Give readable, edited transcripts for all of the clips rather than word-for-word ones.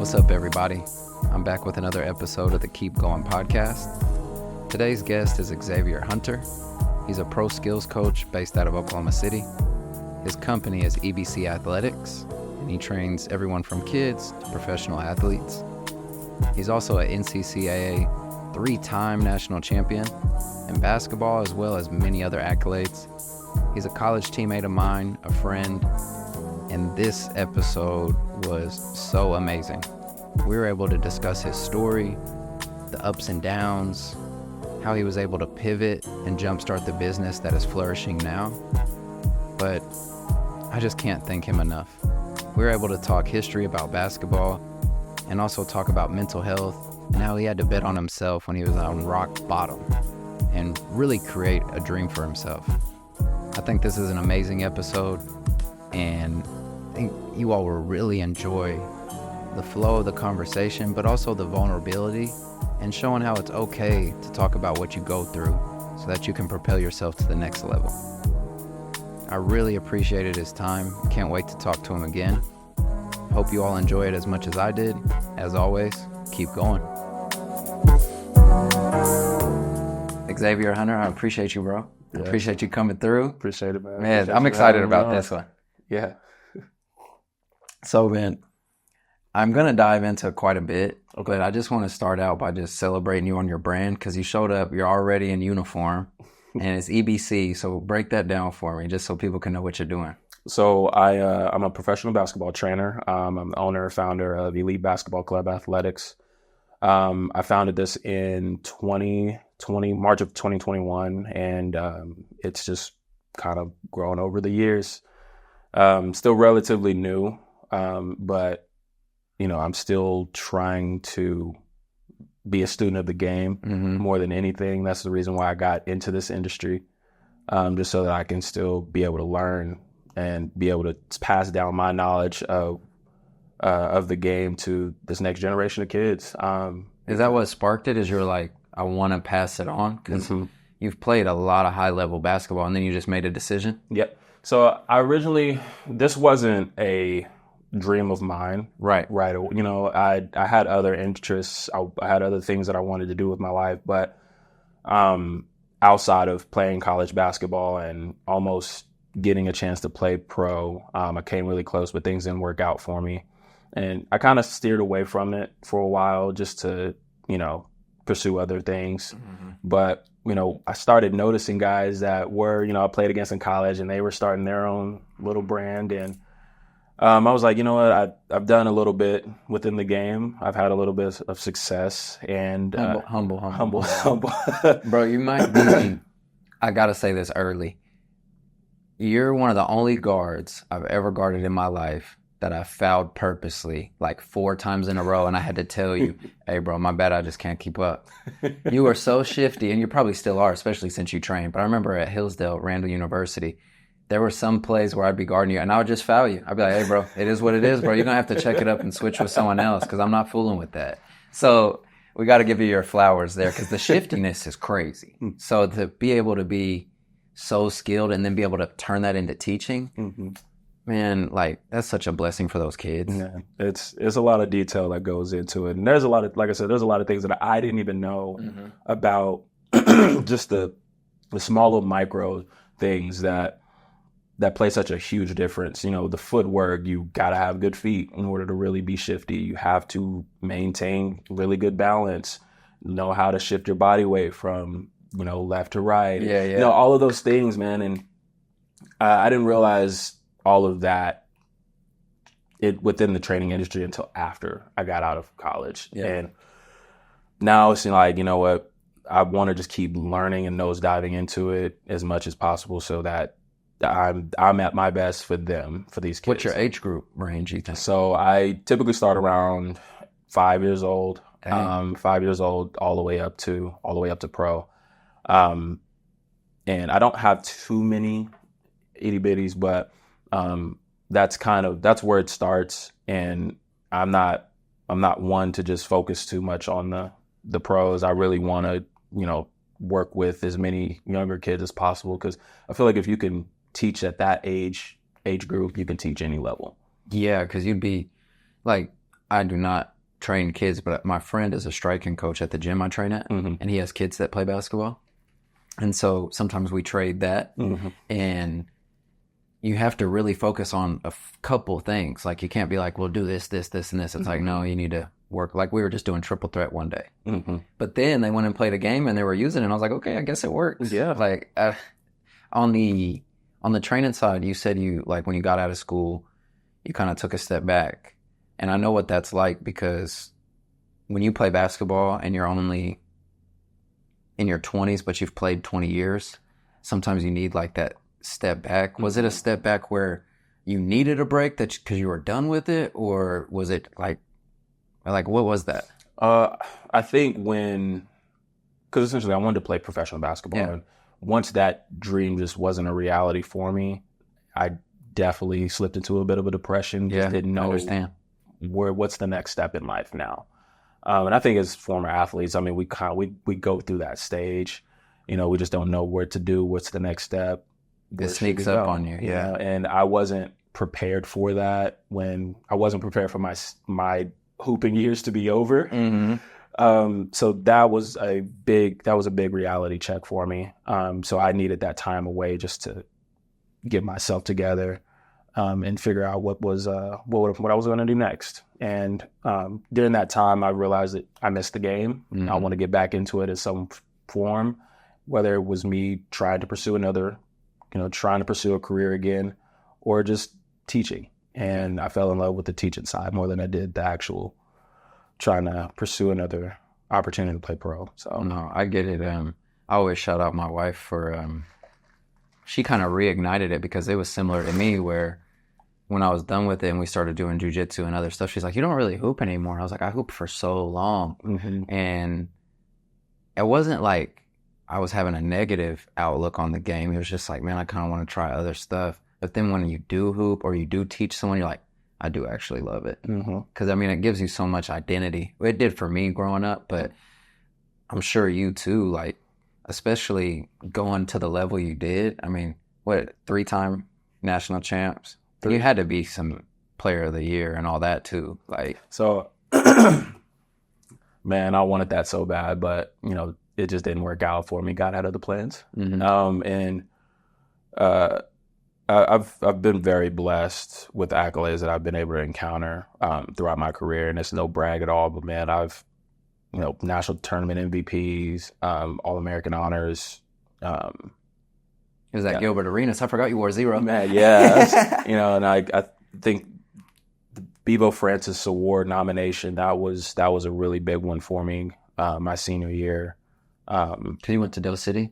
What's up, everybody? I'm back with another episode of the Keep Going podcast. Today's guest is Xavier Hunter. He's a pro skills coach based out of Oklahoma City. His company is EBC Athletics, and he trains everyone from kids to professional athletes. He's also an NCCAA 3-time national champion in basketball, as well as many other accolades. He's a college teammate of mine, a friend, and this episode was so amazing. We were able to discuss his story, the ups and downs, how he was able to pivot and jumpstart the business that is flourishing now. But I just can't thank him enough. We were able to talk history about basketball and also talk about mental health and how he had to bet on himself when he was on rock bottom and really create a dream for himself. I think this is an amazing episode, and I think you all will really enjoy the flow of the conversation, but also the vulnerability and showing how it's okay to talk about what you go through so that you can propel yourself to the next level. I really appreciated his time. Can't wait to talk to him again. Hope you all enjoy it as much as I did. As always, keep going. Xavier Hunter, I appreciate you, bro. I appreciate you coming through. Appreciate it, man. Man, I'm excited about this one. Yeah. So, man, I'm going to dive into quite a bit, but I just want to start out by just celebrating you on your brand because you showed up, you're already in uniform, and it's EBC, so break that down for me just so people can know what you're doing. So I'm a professional basketball trainer. I'm the owner and founder of Elite Basketball Club Athletics. I founded this in March of 2021, and it's just kind of grown over the years. Still relatively new, but you know, I'm still trying to be a student of the game more than anything. That's the reason why I got into this industry, just so that I can still be able to learn and be able to pass down my knowledge of the game to this next generation of kids. Is that what sparked it? Is you're like, I want to pass it on? Because you've played a lot of high-level basketball, and then you just made a decision? Yep. So this wasn't a dream of mine. Right. You know, I had other interests. I had other things that I wanted to do with my life, but outside of playing college basketball and almost getting a chance to play pro, I came really close, but things didn't work out for me. And I kind of steered away from it for a while just to, you know, pursue other things. But, you know, I started noticing guys that were, you know, I played against in college, and they were starting their own little brand. And I was like, you know what, I've done a little bit within the game. I've had a little bit of success. And humble. Bro, you might be, I got to say this early. You're one of the only guards I've ever guarded in my life that I fouled purposely like 4 times in a row, and I had to tell you, hey, bro, my bad, I just can't keep up. You were so shifty, and you probably still are, especially since you trained. But I remember at Hillsdale, Randall University, there were some plays where I'd be guarding you, and I would just foul you. I'd be like, hey, bro, it is what it is, bro. You're going to have to check it up and switch with someone else because I'm not fooling with that. So we got to give you your flowers there because the shiftiness is crazy. So to be able to be so skilled and then be able to turn that into teaching, man, like, that's such a blessing for those kids. Yeah, it's a lot of detail that goes into it. And there's a lot of, like I said, there's a lot of things that I didn't even know about just the small little micro things that play such a huge difference. You know, the footwork, you got to have good feet in order to really be shifty. You have to maintain really good balance, know how to shift your body weight from, you know, left to right. Yeah. You know, all of those things, man. And I didn't realize all of that within the training industry until after I got out of college. Yeah. And now it's like, you know what, I want to just keep learning and nose diving into it as much as possible so that I'm at my best for them, for these kids. What's your age group range, you think? So I typically start around 5 years old, 5 years old, all the way up to pro. And I don't have too many itty bitties, but that's where it starts. And I'm not one to just focus too much on the pros. I really want to, you know, work with as many younger kids as possible, because I feel like if you can teach at that age group, you can teach any level. Yeah, because you'd be like, I do not train kids, but my friend is a striking coach at the gym I train at, and he has kids that play basketball. And so sometimes we trade that, and you have to really focus on a couple things. Like, you can't be like, we'll do this, this, this, and this. It's like, no, you need to work. Like, we were just doing triple threat one day. But then they went and played a game and they were using it. And I was like, okay, I guess it works. Yeah. Like, on the training side, you said you, like, when you got out of school, you kind of took a step back. And I know what that's like, because when you play basketball and you're only in your 20s, but you've played 20 years, sometimes you need like that step back. Was it a step back where you needed a break because you were done with it, or was it like what was that? I think because essentially I wanted to play professional basketball. Yeah. And once that dream just wasn't a reality for me, I definitely slipped into a bit of a depression. Just didn't know what's the next step in life now. And I think as former athletes, I mean, we go through that stage. You know, we just don't know where to do. What's the next step? It sneaks up on you. Yeah. And I wasn't prepared for that when I wasn't prepared for my hooping years to be over. So that was a big reality check for me. So I needed that time away just to get myself together, and figure out what I was going to do next. And during that time, I realized that I missed the game. I want to get back into it in some form, whether it was me trying to pursue a career again, or just teaching. And I fell in love with the teaching side more than I did the actual trying to pursue another opportunity to play pro. So no, I get it. I always shout out my wife for she kind of reignited it, because it was similar to me, where when I was done with it and we started doing jiu-jitsu and other stuff, she's like, you don't really hoop anymore. I was like, I hooped for so long. And it wasn't like I was having a negative outlook on the game. It was just like, man, I kind of want to try other stuff. But then when you do hoop or you do teach someone, you're like, I do actually love it. Because, I mean, it gives you so much identity. It did for me growing up, but I'm sure you too, like, especially going to the level you did. I mean, 3-time national champs? You had to be some player of the year and all that too. Like, so, man, I wanted that so bad, but, you know, it just didn't work out for me. Got out of the plans. I've been very blessed with the accolades that I've been able to encounter throughout my career, and it's no brag at all. But man, I've national tournament MVPs, All-American honors. It was at Gilbert Arenas. I forgot you wore 0. Man, yeah, and I think the Bebo Francis Award nomination, that was a really big one for me my senior year. You went to Dell City.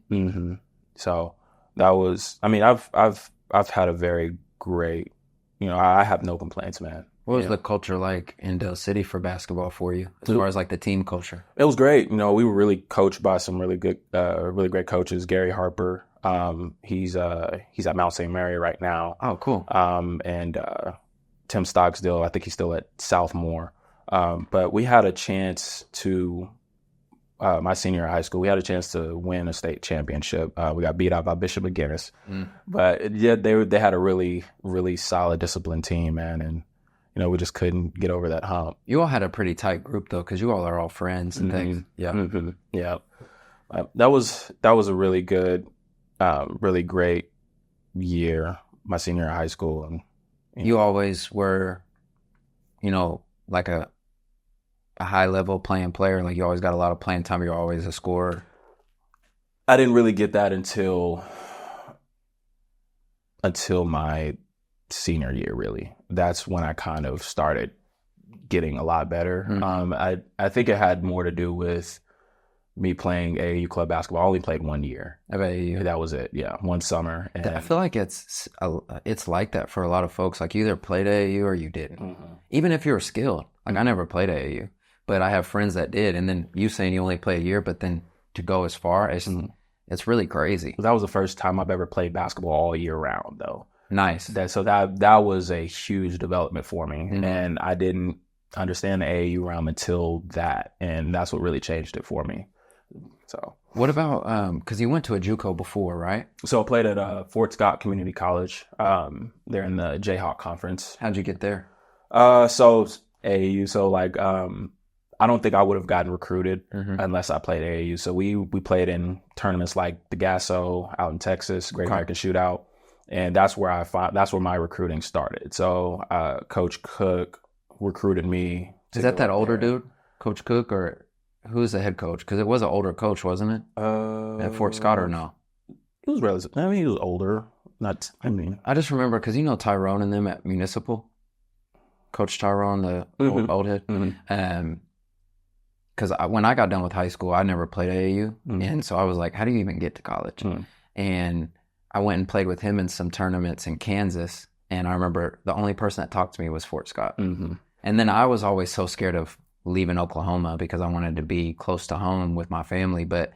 So that was. I mean, I've had a very great. I have no complaints, man. What was the culture like in Dell City for basketball for you, as far as like the team culture? It was great. We were really coached by some really good, really great coaches. Gary Harper, he's at Mount St. Mary right now. Oh, cool. And Tim Stocksdale, I think he's still at Southmore. But we had a chance to, my senior year of high school, we had a chance to win a state championship. We got beat out by Bishop McGinnis. But yeah, they had a really, really solid, disciplined team, man. And we just couldn't get over that hump. You all had a pretty tight group, though, because you all are all friends and things. Yeah. Yeah. That was a really good, really great year, my senior year of high school. And you always were, like a high-level playing player. Like, you always got a lot of playing time. You're always a scorer. I didn't really get that until my senior year, really. That's when I kind of started getting a lot better. I think it had more to do with me playing AAU club basketball. I only played 1 year of AAU. That was it. Yeah, one summer. And I feel like it's like that for a lot of folks. Like, you either played AAU or you didn't. Even if you were skilled. Like, I never played AAU, but I have friends that did. And then you saying you only play a year, but then to go as far, it's really crazy. That was the first time I've ever played basketball all year round, though. Nice. That was a huge development for me, and I didn't understand the AAU realm until that, and that's what really changed it for me. So, what about because you went to a JUCO before, right? So I played at Fort Scott Community College. They're in the Jayhawk Conference. How'd you get there? So AAU. So I don't think I would have gotten recruited unless I played AAU. So we played in tournaments like the Gasso out in Texas, Great American Shootout, and that's where my recruiting started. So Coach Cook recruited me. Is that older dude, Coach Cook, or who's the head coach? Because it was an older coach, wasn't it? At Fort Scott or no? He was relative. I mean, he was older. I just remember because Tyrone and them at Municipal, Coach Tyrone, the old head. Because when I got done with high school, I never played AAU. And so I was like, how do you even get to college? And I went and played with him in some tournaments in Kansas. And I remember the only person that talked to me was Fort Scott. And then I was always so scared of leaving Oklahoma because I wanted to be close to home with my family. But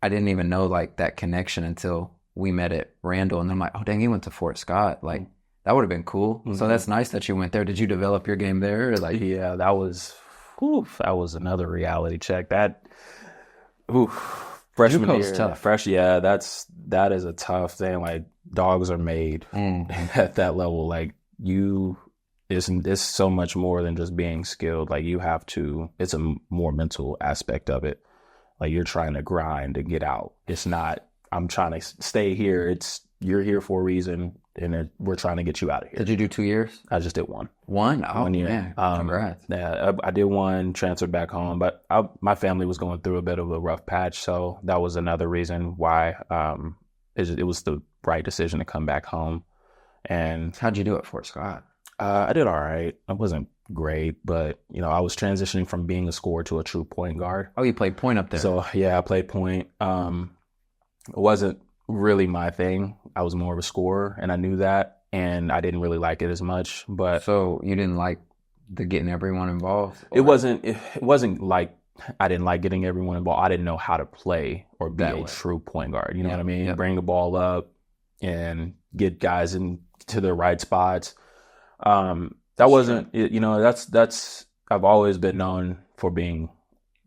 I didn't even know like that connection until we met at Randall. And I'm like, oh, dang, he went to Fort Scott. Like, that would have been cool. So that's nice that you went there. Did you develop your game there? Or like, yeah, that was another reality check. Freshman year, tough. That is a tough thing. Like, dogs are made at that level. Like, it's so much more than just being skilled. Like, it's a more mental aspect of it. Like, you're trying to grind and get out. It's not, I'm trying to stay here. You're here for a reason, and we're trying to get you out of here. Did you do 2 years? I just did one. One? Oh, 1 year. Man. Congrats. Yeah, I did one, transferred back home, but my family was going through a bit of a rough patch, so that was another reason why it was the right decision to come back home. And how'd you do at Fort Scott? I did all right. I wasn't great, but I was transitioning from being a scorer to a true point guard. Oh, you played point up there. So yeah, I played point. It wasn't really my thing. I was more of a scorer, and I knew that, and I didn't really like it as much. But so you didn't like the getting everyone involved? Or? It wasn't like I didn't like getting everyone involved. I didn't know how to play or be a true point guard. You know what I mean? Yep. Bring the ball up and get guys into the right spots. That wasn't, that's I've always been known for being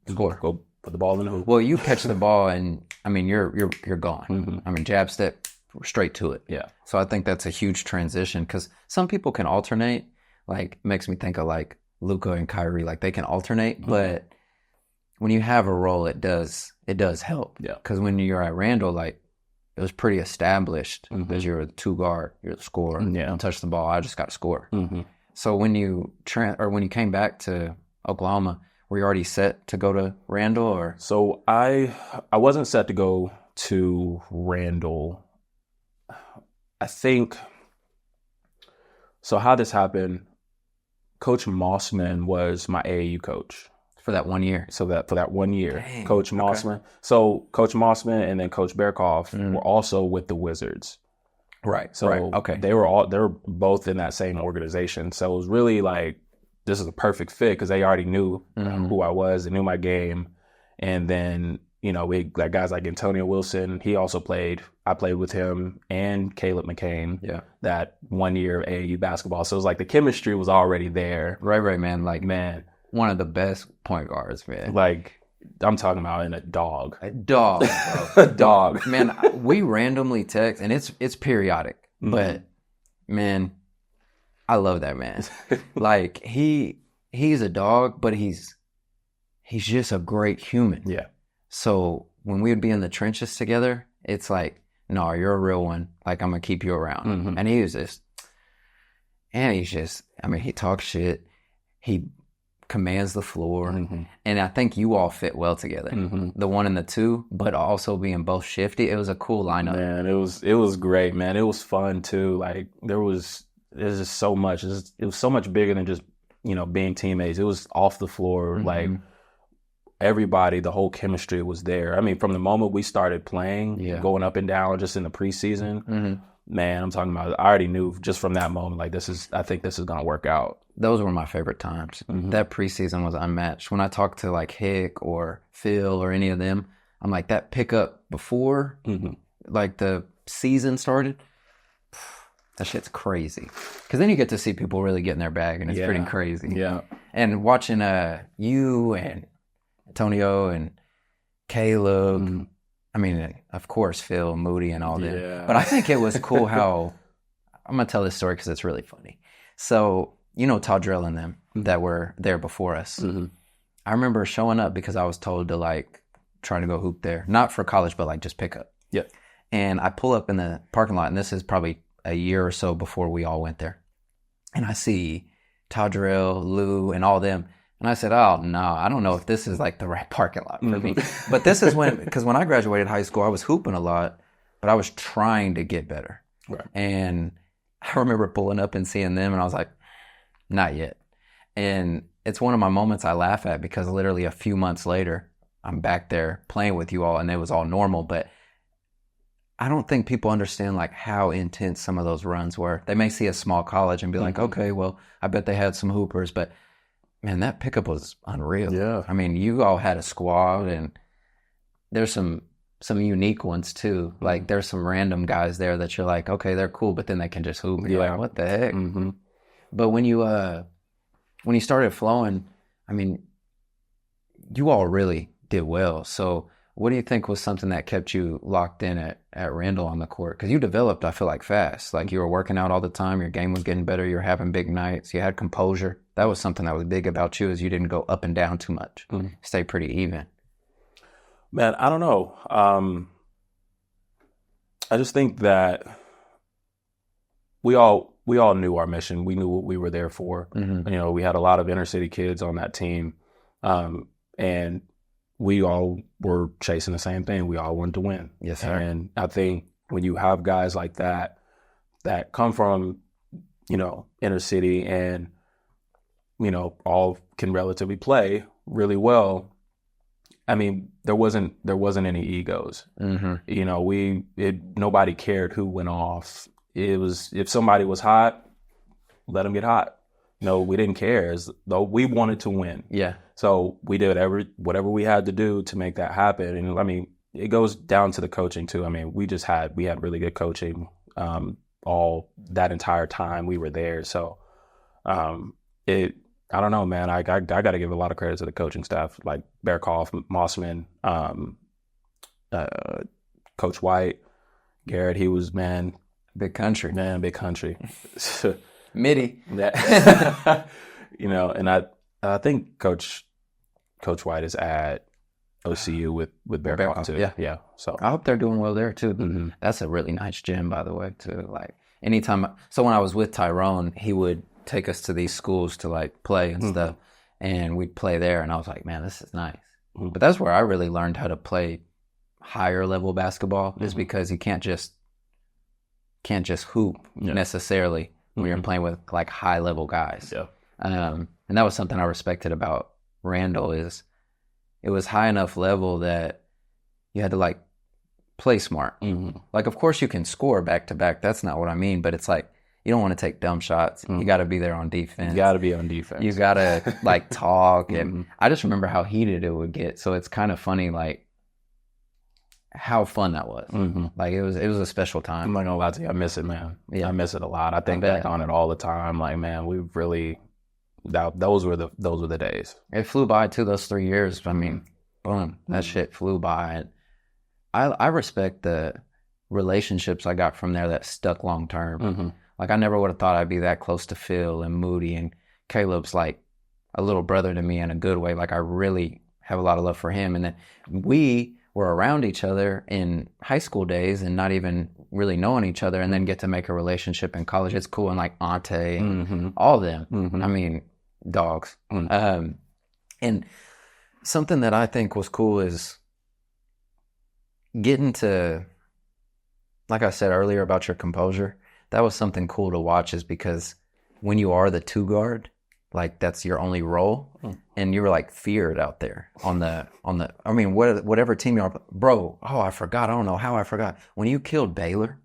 score. Go put the ball in the hoop. Well, you catch the ball and I mean you're gone. I mean, jab step straight to it. Yeah. So I think that's a huge transition because some people can alternate. Like, makes me think of like Luka and Kyrie, like they can alternate, but when you have a role, it does help. Yeah. Because when you're at Randall, like it was pretty established because you're the two guard, you're the scorer. Yeah. You touch the ball, I just got to score. So when you when you came back to Oklahoma, were you already set to go to Randall or? So I wasn't set to go to Randall. I think so. How this happened? Coach Mossman was my AAU coach for that 1 year. So for that 1 year, Dang. Coach Mossman. Okay. So Coach Mossman and then Coach Bearkoff were also with the Wizards. Right. So they were both in that same organization. So it was really like, this is a perfect fit because they already knew who I was, they knew my game. And then, we got guys like Antonio Wilson. He also played. I played with him and Caleb McCain. Yeah. That 1 year of AAU basketball. So it was like the chemistry was already there. Right, man. Like, man, one of the best point guards, man. Like, I'm talking about in a dog. A dog, bro. A dog. Man, we randomly text, and it's periodic. But, man, I love that man. Like, he's a dog, but he's just a great human. Yeah. So when we would be in the trenches together, it's like, no, you're a real one. Like, I'm going to keep you around. And he's just, I mean, he talks shit. He commands the floor. And I think you all fit well together. The one and the two, but also being both shifty. It was a cool lineup. Man, it was great, man. It was fun too. Like, there's just so much. It was so much bigger than just, being teammates. It was off the floor. Like, everybody, the whole chemistry was there. I mean, from the moment we started playing, going up and down just in the preseason, man, I'm talking about, I already knew just from that moment, like, I think this is going to work out. Those were my favorite times. That preseason was unmatched. When I talked to like Hick or Phil or any of them, I'm like, that pickup before like the season started, that shit's crazy. Because then you get to see people really get in their bag, and it's pretty crazy. Yeah. And watching you and Antonio and Caleb, I mean, of course, Phil, Moody, and all them. But I think it was cool how, I'm going to tell this story because it's really funny. So, Todrell and them that were there before us, I remember showing up because I was told to like try to go hoop there, not for college, but like just pick up. Yeah. And I pull up in the parking lot, and this is probably a year or so before we all went there. And I see Tadrell, Lou, and all them. And I said, oh, no, I don't know if this is like the right parking lot for me. But this is because when I graduated high school, I was hooping a lot, but I was trying to get better. Right. And I remember pulling up and seeing them, and I was like, not yet. And it's one of my moments I laugh at because literally a few months later, I'm back there playing with you all, and it was all normal. But I don't think people understand like how intense some of those runs were. They may see a small college and be like, okay, well, I bet they had some hoopers, but man, that pickup was unreal. Yeah. I mean, you all had a squad, and there's some unique ones too. Like there's some random guys there that you're like, okay, they're cool, but then they can just hoop. And you're like, what the heck? Mm-hmm. But when you started flowing, I mean, you all really did well. So what do you think was something that kept you locked in at Randall on the court? Because you developed, I feel like, fast. Like you were working out all the time. Your game was getting better. You were having big nights. You had composure. That was something that was big about you, is you didn't go up and down too much. Stay pretty even. Man, I don't know. I just think that we all knew our mission. We knew what we were there for. Mm-hmm. You know, we had a lot of inner city kids on that team, and we all were chasing the same thing. We all wanted to win. Yes, sir. And I think when you have guys like that come from, you know, inner city and, you know, all can relatively play really well. I mean, there wasn't any egos. Mm-hmm. You know, nobody cared who went off. It was, if somebody was hot, let them get hot. You know, we didn't care, though we wanted to win. Yeah. So we did whatever we had to do to make that happen. And I mean, it goes down to the coaching too. I mean, we had really good coaching all that entire time we were there. So I don't know, man. I got to give a lot of credit to the coaching staff, like Bearkoff, Mossman, Coach White, Garrett. He was, man, big country. Man, big country. Midi. You know, and I think Coach White is at OCU with Bearkoff too. Yeah. So I hope they're doing well there too. Mm-hmm. That's a really nice gym, by the way, too. Like anytime. So when I was with Tyrone, he would take us to these schools to like play and stuff, and we'd play there. And I was like, man, this is nice. Mm-hmm. But that's where I really learned how to play higher level basketball, is because you can't just hoop necessarily when you're playing with like high level guys. Yeah. And that was something I respected about Randall, is it was high enough level that you had to like play smart. Mm-hmm. Like, of course you can score back to back. That's not what I mean, but it's like, you don't want to take dumb shots. You got to be there on defense. You got to be on defense. You got to like talk. And I just remember how heated it would get. So it's kind of funny, like how fun that was. Like it was a special time. I'm not gonna lie to you, I miss it, man. Yeah. I miss it a lot. I think back on it all the time. Like, man, we really, those were the days. It flew by too, those 3 years. I mean, boom, that shit flew by. And I respect the relationships I got from there that stuck long term. Like I never would have thought I'd be that close to Phil and Moody, and Caleb's like a little brother to me in a good way. Like I really have a lot of love for him. And then we were around each other in high school days and not even really knowing each other, and then get to make a relationship in college. It's cool. And like Ante and all of them, I mean, dogs. And something that I think was cool is getting to, like I said earlier about your composure, that was something cool to watch, is because when you are the two guard, like that's your only role, and you were like feared out there on the I mean, whatever team you are, bro. Oh, I forgot. I don't know how I forgot. When you killed Baylor,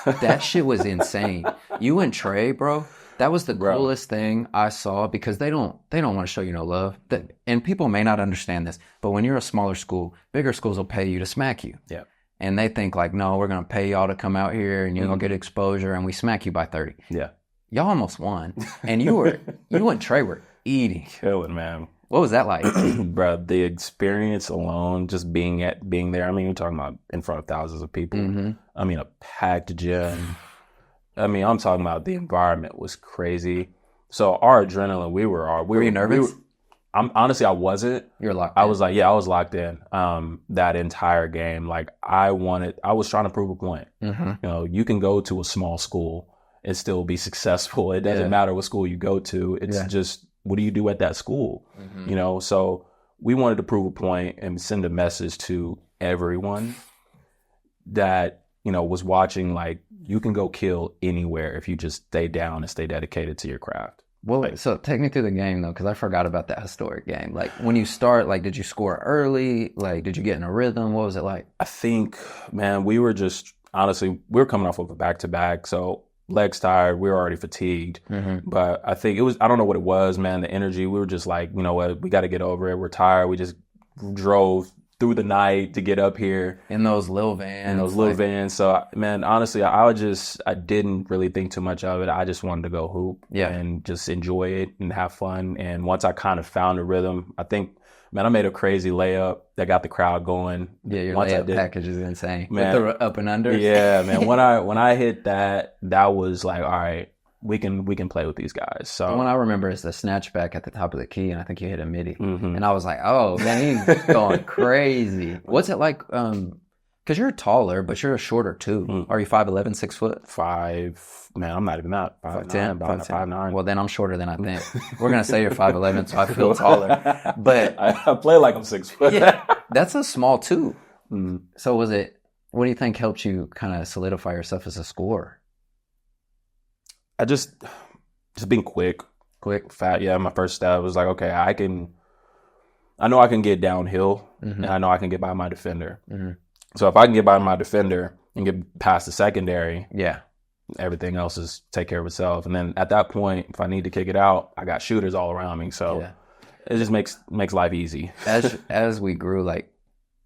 that shit was insane. You and Trey, bro, that was the coolest thing I saw, because they don't want to show you no love. And people may not understand this, but when you're a smaller school, bigger schools will pay you to smack you. Yeah. And they think like, no, we're going to pay y'all to come out here and you're going to get exposure, and we smack you by 30. Yeah. Y'all almost won. And you and Trey were eating. Killing, man. What was that like? Bro, the experience alone, just being there. I mean, you're talking about in front of thousands of people. I mean, a packed gym. I mean, I'm talking about the environment was crazy. So our adrenaline, were you nervous? Honestly, I wasn't. You're locked I in. was like, yeah, I was locked in that entire game. Like I was trying to prove a point. You can go to a small school and still be successful. It doesn't matter what school you go to. It's just, what do you do at that school? So we wanted to prove a point and send a message to everyone that, was watching, like, you can go kill anywhere if you just stay down and stay dedicated to your craft. Well, so take me through the game, though, because I forgot about that historic game. Like, when you start, like, did you score early? Like, did you get in a rhythm? What was it like? I think, man, we were just, honestly, we were coming off of a back-to-back, so legs tired, we were already fatigued. But I think it was, I don't know what it was, man, the energy. We were just like, you know what, we got to get over it. We're tired. We just drove through the night to get up here. In those little vans. So, man, honestly, I didn't really think too much of it. I just wanted to go hoop and just enjoy it and have fun. And once I kind of found a rhythm, I think, man, I made a crazy layup that got the crowd going. Yeah, your layup package is insane. Man, with the up and under. Yeah, man. When I hit that was like, all right, we can play with these guys. So the one I remember is the snatch back at the top of the key, and I think you hit a midi. And I was like, oh, man, he's going crazy. What's it like? Because you're taller, but you're shorter too. Are you 5'11", 6 foot? 5. Man, I'm not even that. 5'10", about 5'9". Well, then I'm shorter than I think. We're gonna say you're 5'11", so I feel taller. But I play like I'm 6 foot. Yeah, that's a small two. So what do you think helped you kind of solidify yourself as a scorer? I just being quick, fat. Yeah, my first step was like, okay, I know I can get downhill, and I know I can get by my defender. So if I can get by my defender and get past the secondary, everything else is take care of itself. And then at that point, if I need to kick it out, I got shooters all around me. So it just makes life easy. As we grew, like,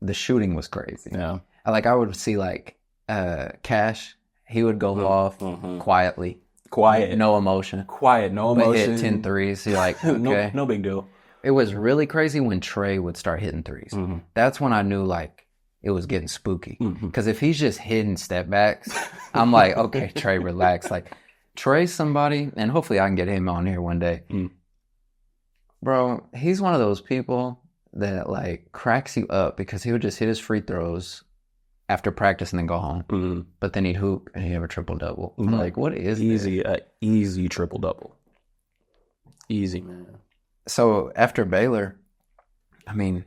the shooting was crazy. Yeah, I would see like Cash. He would go off quietly. Quiet. No emotion. Quiet, no emotion. But hit 10 threes. You're like, okay. No big deal. It was really crazy when Trey would start hitting threes. That's when I knew, like, it was getting spooky. Because if he's just hitting step backs, I'm like, okay, Trey, relax. Like, Trey's somebody, and hopefully I can get him on here one day. Bro, he's one of those people that, like, cracks you up because he would just hit his free throws after practice and then go home. But then he'd hoop and he'd have a triple-double. Like, what is this? Easy triple-double. Easy, man. So after Baylor, I mean,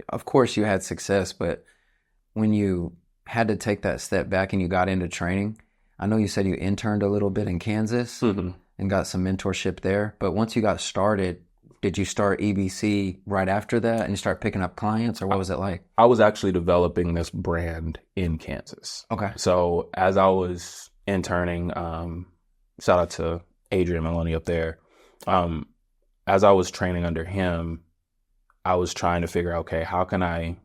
of course you had success, but when you had to take that step back and you got into training, I know you said you interned a little bit in Kansas and got some mentorship there. But once you got started, did you start EBC right after that and you start picking up clients, or what was it like? I was actually developing this brand in Kansas. Okay. So as I was interning, shout out to Adrian Maloney up there. As I was training under him, I was trying to figure out, okay, how can I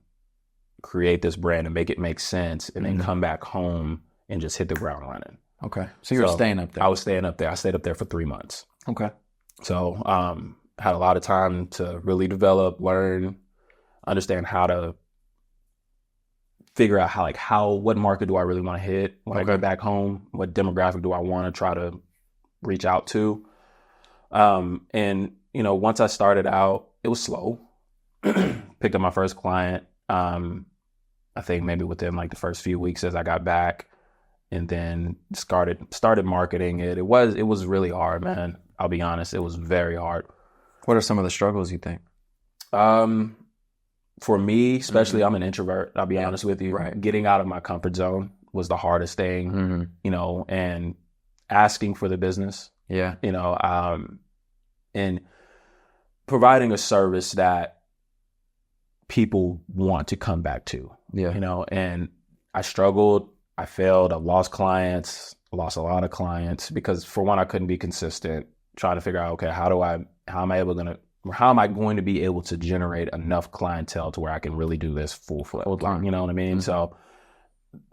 create this brand and make it make sense and then come back home and just hit the ground running. Okay. So you were staying up there. I was staying up there. I stayed up there for 3 months. Okay. So had a lot of time to really develop, learn, understand how to figure out what market do I really want to hit when I go back home? What demographic do I want to try to reach out to? And, once I started out, it was slow. Picked up my first client, I think maybe within like the first few weeks as I got back, and then started marketing it. It was really hard, man. I'll be honest. It was very hard. What are some of the struggles you think? For me, especially, I'm an introvert. I'll be honest with you. Right. Getting out of my comfort zone was the hardest thing, and asking for the business, and providing a service that people want to come back to, and I struggled. I failed. I lost clients, lost a lot of clients because, for one, I couldn't be consistent, trying to figure out, okay, how am I going to be able to generate enough clientele to where I can really do this full-fledged, you know what I mean? So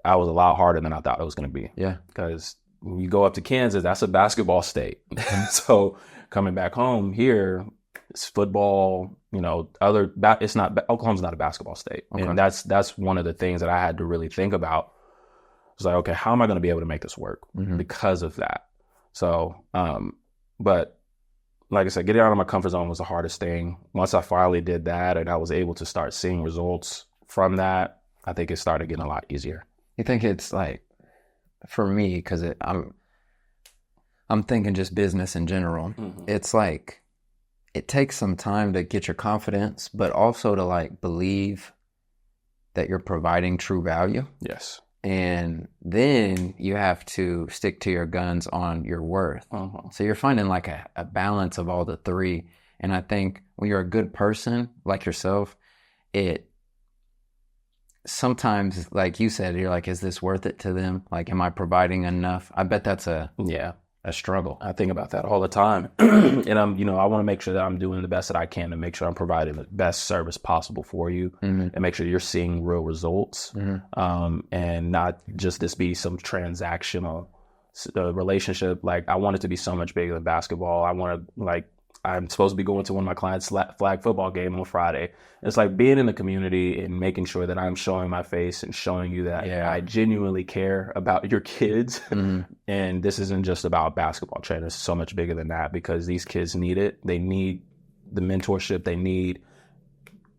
I was a lot harder than I thought it was going to be. Yeah. Because when you go up to Kansas, that's a basketball state. So coming back home here, it's football, Oklahoma's not a basketball state. Okay. And that's one of the things that I had to really think about. It's like, okay, how am I going to be able to make this work because of that? So, but like I said, getting out of my comfort zone was the hardest thing. Once I finally did that and I was able to start seeing results from that, I think it started getting a lot easier. You think it's like, for me, because I'm thinking just business in general. It's like, it takes some time to get your confidence, but also to like believe that you're providing true value. Yes. And then you have to stick to your guns on your worth. So you're finding like a balance of all the three. And I think when you're a good person like yourself, it sometimes, like you said, you're like, is this worth it to them? Like, am I providing enough? I bet that's a struggle. I think about that all the time. And I want to make sure that I'm doing the best that I can to make sure I'm providing the best service possible for you and make sure you're seeing real results and not just this be some transactional relationship. Like, I want it to be so much bigger than basketball. I'm supposed to be going to one of my clients' flag football game on Friday. It's like being in the community and making sure that I'm showing my face and showing you that I genuinely care about your kids. And this isn't just about basketball training. It's so much bigger than that because these kids need it. They need the mentorship. They need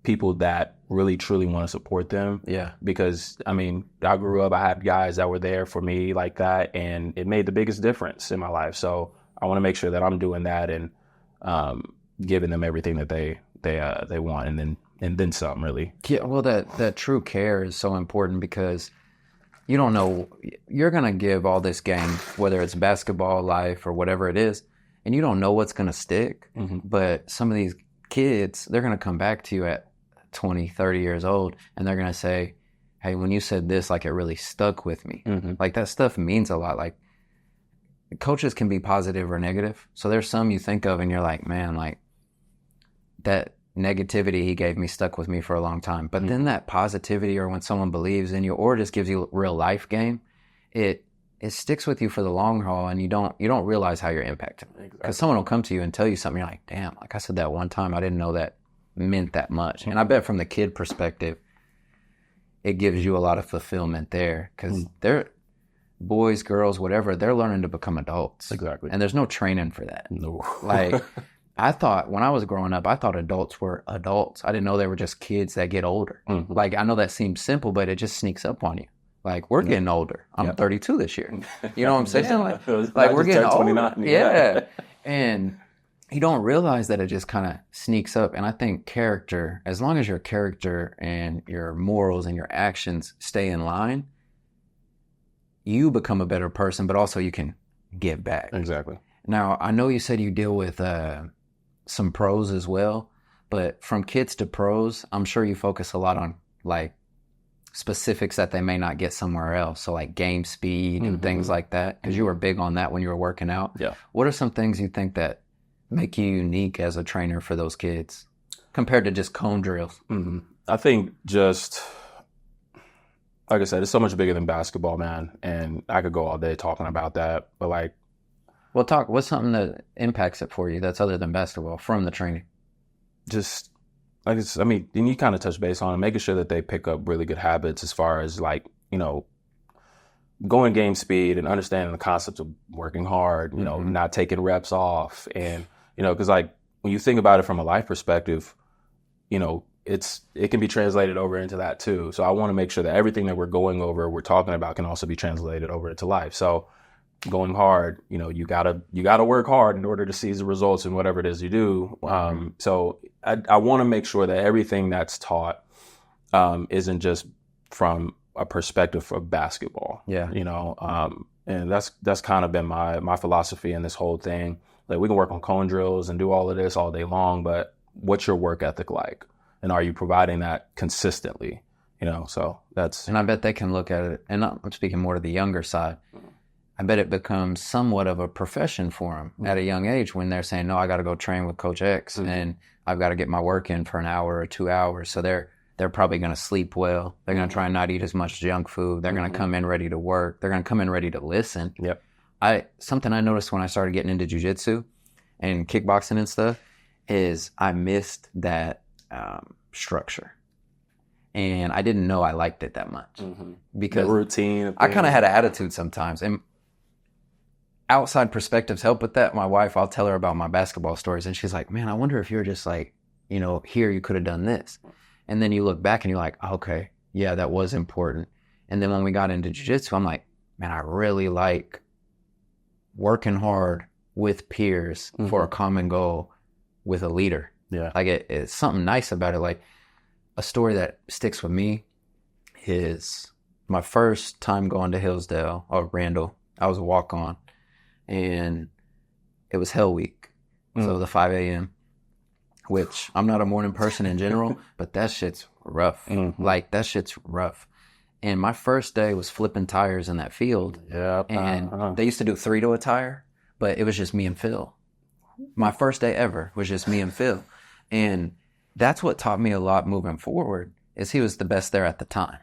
people that really, truly want to support them. Yeah. Because, I mean, I grew up, I had guys that were there for me like that, and it made the biggest difference in my life. So I want to make sure that I'm doing that and giving them everything that they want, and then some, really. Yeah, well, that true care is so important because you don't know, you're gonna give all this game, whether it's basketball, life, or whatever it is, and you don't know what's gonna stick. But some of these kids, they're gonna come back to you at 20, 30 years old, and they're gonna say, "Hey, when you said this, like it really stuck with me." Like that stuff means a lot. Like, coaches can be positive or negative. So there's some you think of and you're like, man, like that negativity he gave me stuck with me for a long time. But then that positivity, or when someone believes in you or just gives you real life game, it sticks with you for the long haul, and you don't realize how you're impacting. Because someone will come to you and tell you something, you're like, damn, like I said that one time, I didn't know that meant that much. And I bet from the kid perspective, it gives you a lot of fulfillment there, because they're boys, girls, whatever, they're learning to become adults. Exactly. And there's no training for that. No. Like, I thought when I was growing up, I thought adults were adults. I didn't know they were just kids that get older. Like, I know that seems simple, but it just sneaks up on you. Like, we're getting older. I'm 32 this year. You know what I'm saying? Like we're getting older. Yeah. And you don't realize that it just kind of sneaks up. And I think character, as long as your character and your morals and your actions stay in line, you become a better person, but also you can give back. Exactly. Now, I know you said you deal with some pros as well, but from kids to pros, I'm sure you focus a lot on like specifics that they may not get somewhere else. So like game speed and things like that, because you were big on that when you were working out. Yeah. What are some things you think that make you unique as a trainer for those kids compared to just cone drills? I think just, like I said, it's so much bigger than basketball, man. And I could go all day talking about that, but like, well, what's something that impacts it for you that's other than basketball from the training? Just, and you kind of touch base on it, making sure that they pick up really good habits as far as like, going game speed and understanding the concept of working hard, not taking reps off. And, because like when you think about it from a life perspective, it can be translated over into that too. So I want to make sure that everything that we're talking about can also be translated over into life. So going hard, you gotta work hard in order to see the results in whatever it is you do. So I want to make sure that everything that's taught isn't just from a perspective of basketball. Yeah. And that's kind of been my philosophy in this whole thing. Like, we can work on cone drills and do all of this all day long, but what's your work ethic like? And are you providing that consistently? So that's... And I bet they can look at it, and I'm speaking more to the younger side, I bet it becomes somewhat of a profession for them at a young age when they're saying, no, I got to go train with Coach X and I've got to get my work in for an hour or 2 hours. So they're probably going to sleep well. They're going to try and not eat as much junk food. They're going to come in ready to work. They're going to come in ready to listen. Yep. Something I noticed when I started getting into jiu-jitsu and kickboxing and stuff is I missed that structure. And I didn't know I liked it that much. Because the routine. I kind of had an attitude sometimes. And outside perspectives help with that. My wife, I'll tell her about my basketball stories, and she's like, man, I wonder if you're just like, here you could have done this. And then you look back and you're like, okay, yeah, that was important. And then when we got into jiu-jitsu, I'm like, man, I really like working hard with peers for a common goal with a leader. Yeah. Like it's something nice about it. Like a story that sticks with me is my first time going to Hillsdale or Randall. I was a walk-on, and it was Hell Week. So the 5 a.m., which I'm not a morning person in general, but that shit's rough. Like that shit's rough. And my first day was flipping tires in that field. Yep. And they used to do 3 to a tire, but it was just me and Phil. My first day ever was just me and Phil. And that's what taught me a lot moving forward, is he was the best there at the time.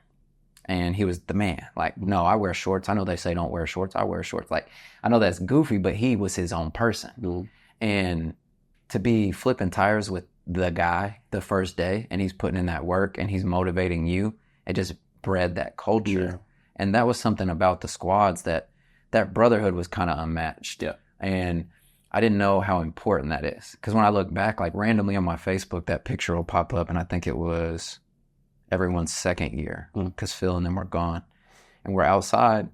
And he was the man. Like, no, I wear shorts. I know they say don't wear shorts. I wear shorts. Like, I know that's goofy, but he was his own person. And to be flipping tires with the guy the first day, and he's putting in that work and he's motivating you, it just bred that culture. Yeah. And that was something about the squads that brotherhood was kind of unmatched. Yeah. And I didn't know how important that is. Because when I look back, like randomly on my Facebook, that picture will pop up, and I think it was everyone's second year because Phil and them were gone. And we're outside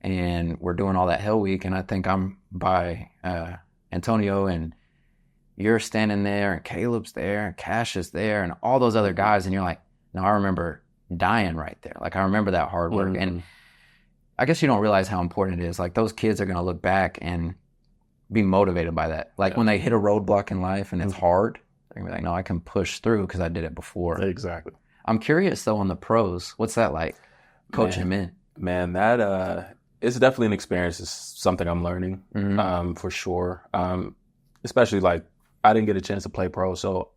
and we're doing all that Hell Week, and I think I'm by Antonio, and you're standing there, and Caleb's there, and Cash is there, and all those other guys, and you're like, no, I remember dying right there. Like, I remember that hard work. And I guess you don't realize how important it is. Like, those kids are going to look back and be motivated by that. Like, when they hit a roadblock in life and it's hard, they're going to be like, no, I can push through because I did it before. Exactly. I'm curious, though, on the pros. What's that like, coaching men? Man, that it's definitely an experience. It's something I'm learning, for sure. Especially, like, I didn't get a chance to play pro, so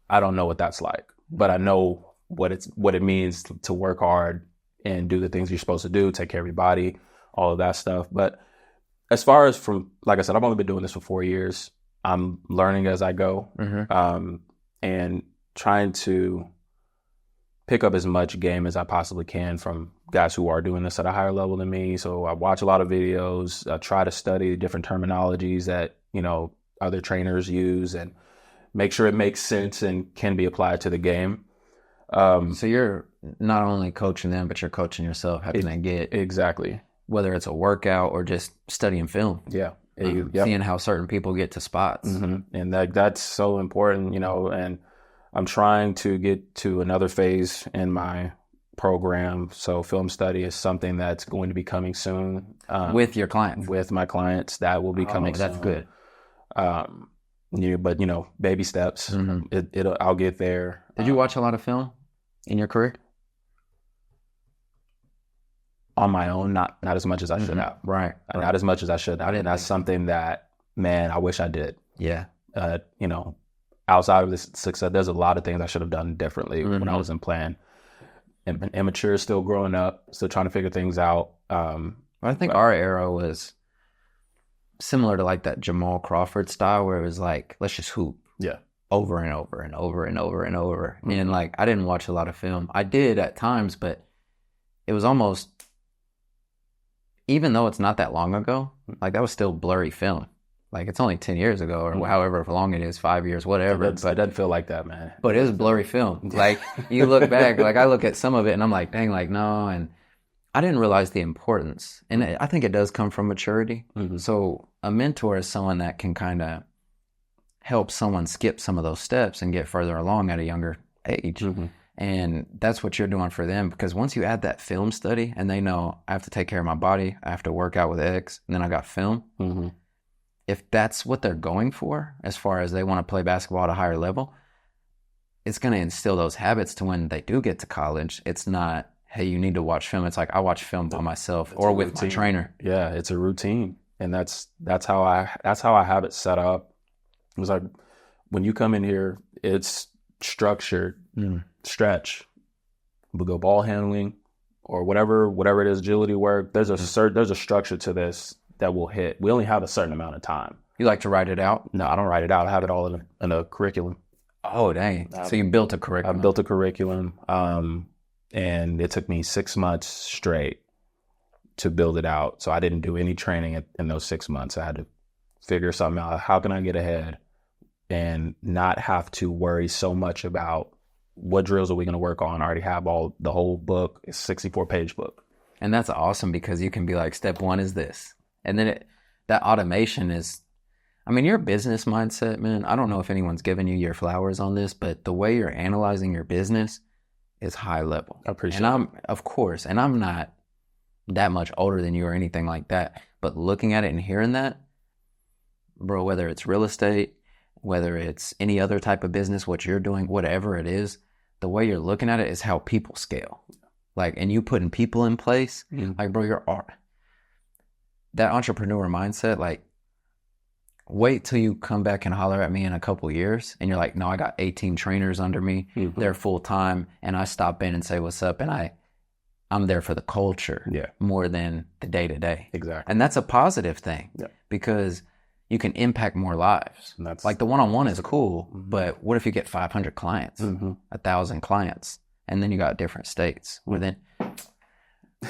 I don't know what that's like. But I know what it means to work hard and do the things you're supposed to do, take care of your body, all of that stuff. But as far as like I said, I've only been doing this for 4 years. I'm learning as I go, and trying to pick up as much game as I possibly can from guys who are doing this at a higher level than me. So I watch a lot of videos, I try to study different terminologies that, other trainers use, and make sure it makes sense and can be applied to the game. So you're not only coaching them, but you're coaching yourself, having to get exactly, whether it's a workout or just studying film. Yeah. Seeing how certain people get to spots. And that's so important, and I'm trying to get to another phase in my program. So film study is something that's going to be coming soon. With your clients? With my clients, that will be coming soon. That's good. But baby steps. I'll get there. Did you watch a lot of film in your career? On my own, not as much as I should have. Right. Not as much as I should have. And that's something that, man, I wish I did. Yeah. Outside of this success, there's a lot of things I should have done differently when I was in plan. And immature, still growing up, still trying to figure things out. I think our era was similar to like that Jamal Crawford style, where it was like, let's just hoop. Yeah. Over and over and over and over and over. And like, I didn't watch a lot of film. I did at times, but it was almost, even though it's not that long ago, like that was still blurry film. Like, it's only 10 years ago or however long it is, 5 years, whatever. But it doesn't feel like that, man. But it was blurry film. Like, you look back, like I look at some of it and I'm like, dang, like, no. And I didn't realize the importance. And I think it does come from maturity. So a mentor is someone that can kind of help someone skip some of those steps and get further along at a younger age. And that's what you're doing for them, because once you add that film study and they know I have to take care of my body, I have to work out with X, and then I got film. If that's what they're going for, as far as they want to play basketball at a higher level, it's going to instill those habits to when they do get to college. It's not, hey, you need to watch film. It's like, I watch film by myself or with my trainer. Yeah, it's a routine. And that's how I have it set up. It was like, when you come in here, it's structured, stretch. We'll go ball handling or whatever it is, agility work. There's a structure to this that will hit. We only have a certain amount of time. You like to write it out? No, I don't write it out. I have it all in a curriculum. Oh, dang. So you built a curriculum. I built a curriculum, and it took me 6 months straight to build it out. So I didn't do any training in those 6 months. I had to figure something out. How can I get ahead and not have to worry so much about what drills are we going to work on? I already have the whole book. It's a 64-page book. And that's awesome because you can be like, step one is this. And then that automation is, I mean, your business mindset, man, I don't know if anyone's giving you your flowers on this, but the way you're analyzing your business is high level. I appreciate it. And of course, and I'm not that much older than you or anything like that, but looking at it and hearing that, bro, whether it's real estate, whether it's any other type of business, what you're doing, whatever it is, the way you're looking at it is how people scale. Like, and you putting people in place, like, bro, that entrepreneur mindset, like, wait till you come back and holler at me in a couple years and you're like, no, I got 18 trainers under me. They're full time. And I stop in and say, what's up? And I'm there for the culture more than the day to day. Exactly. And that's a positive thing because you can impact more lives. And that's, like, the one-on-one is cool, but what if you get 500 clients, 1,000 clients, and then you got different states? Well, then,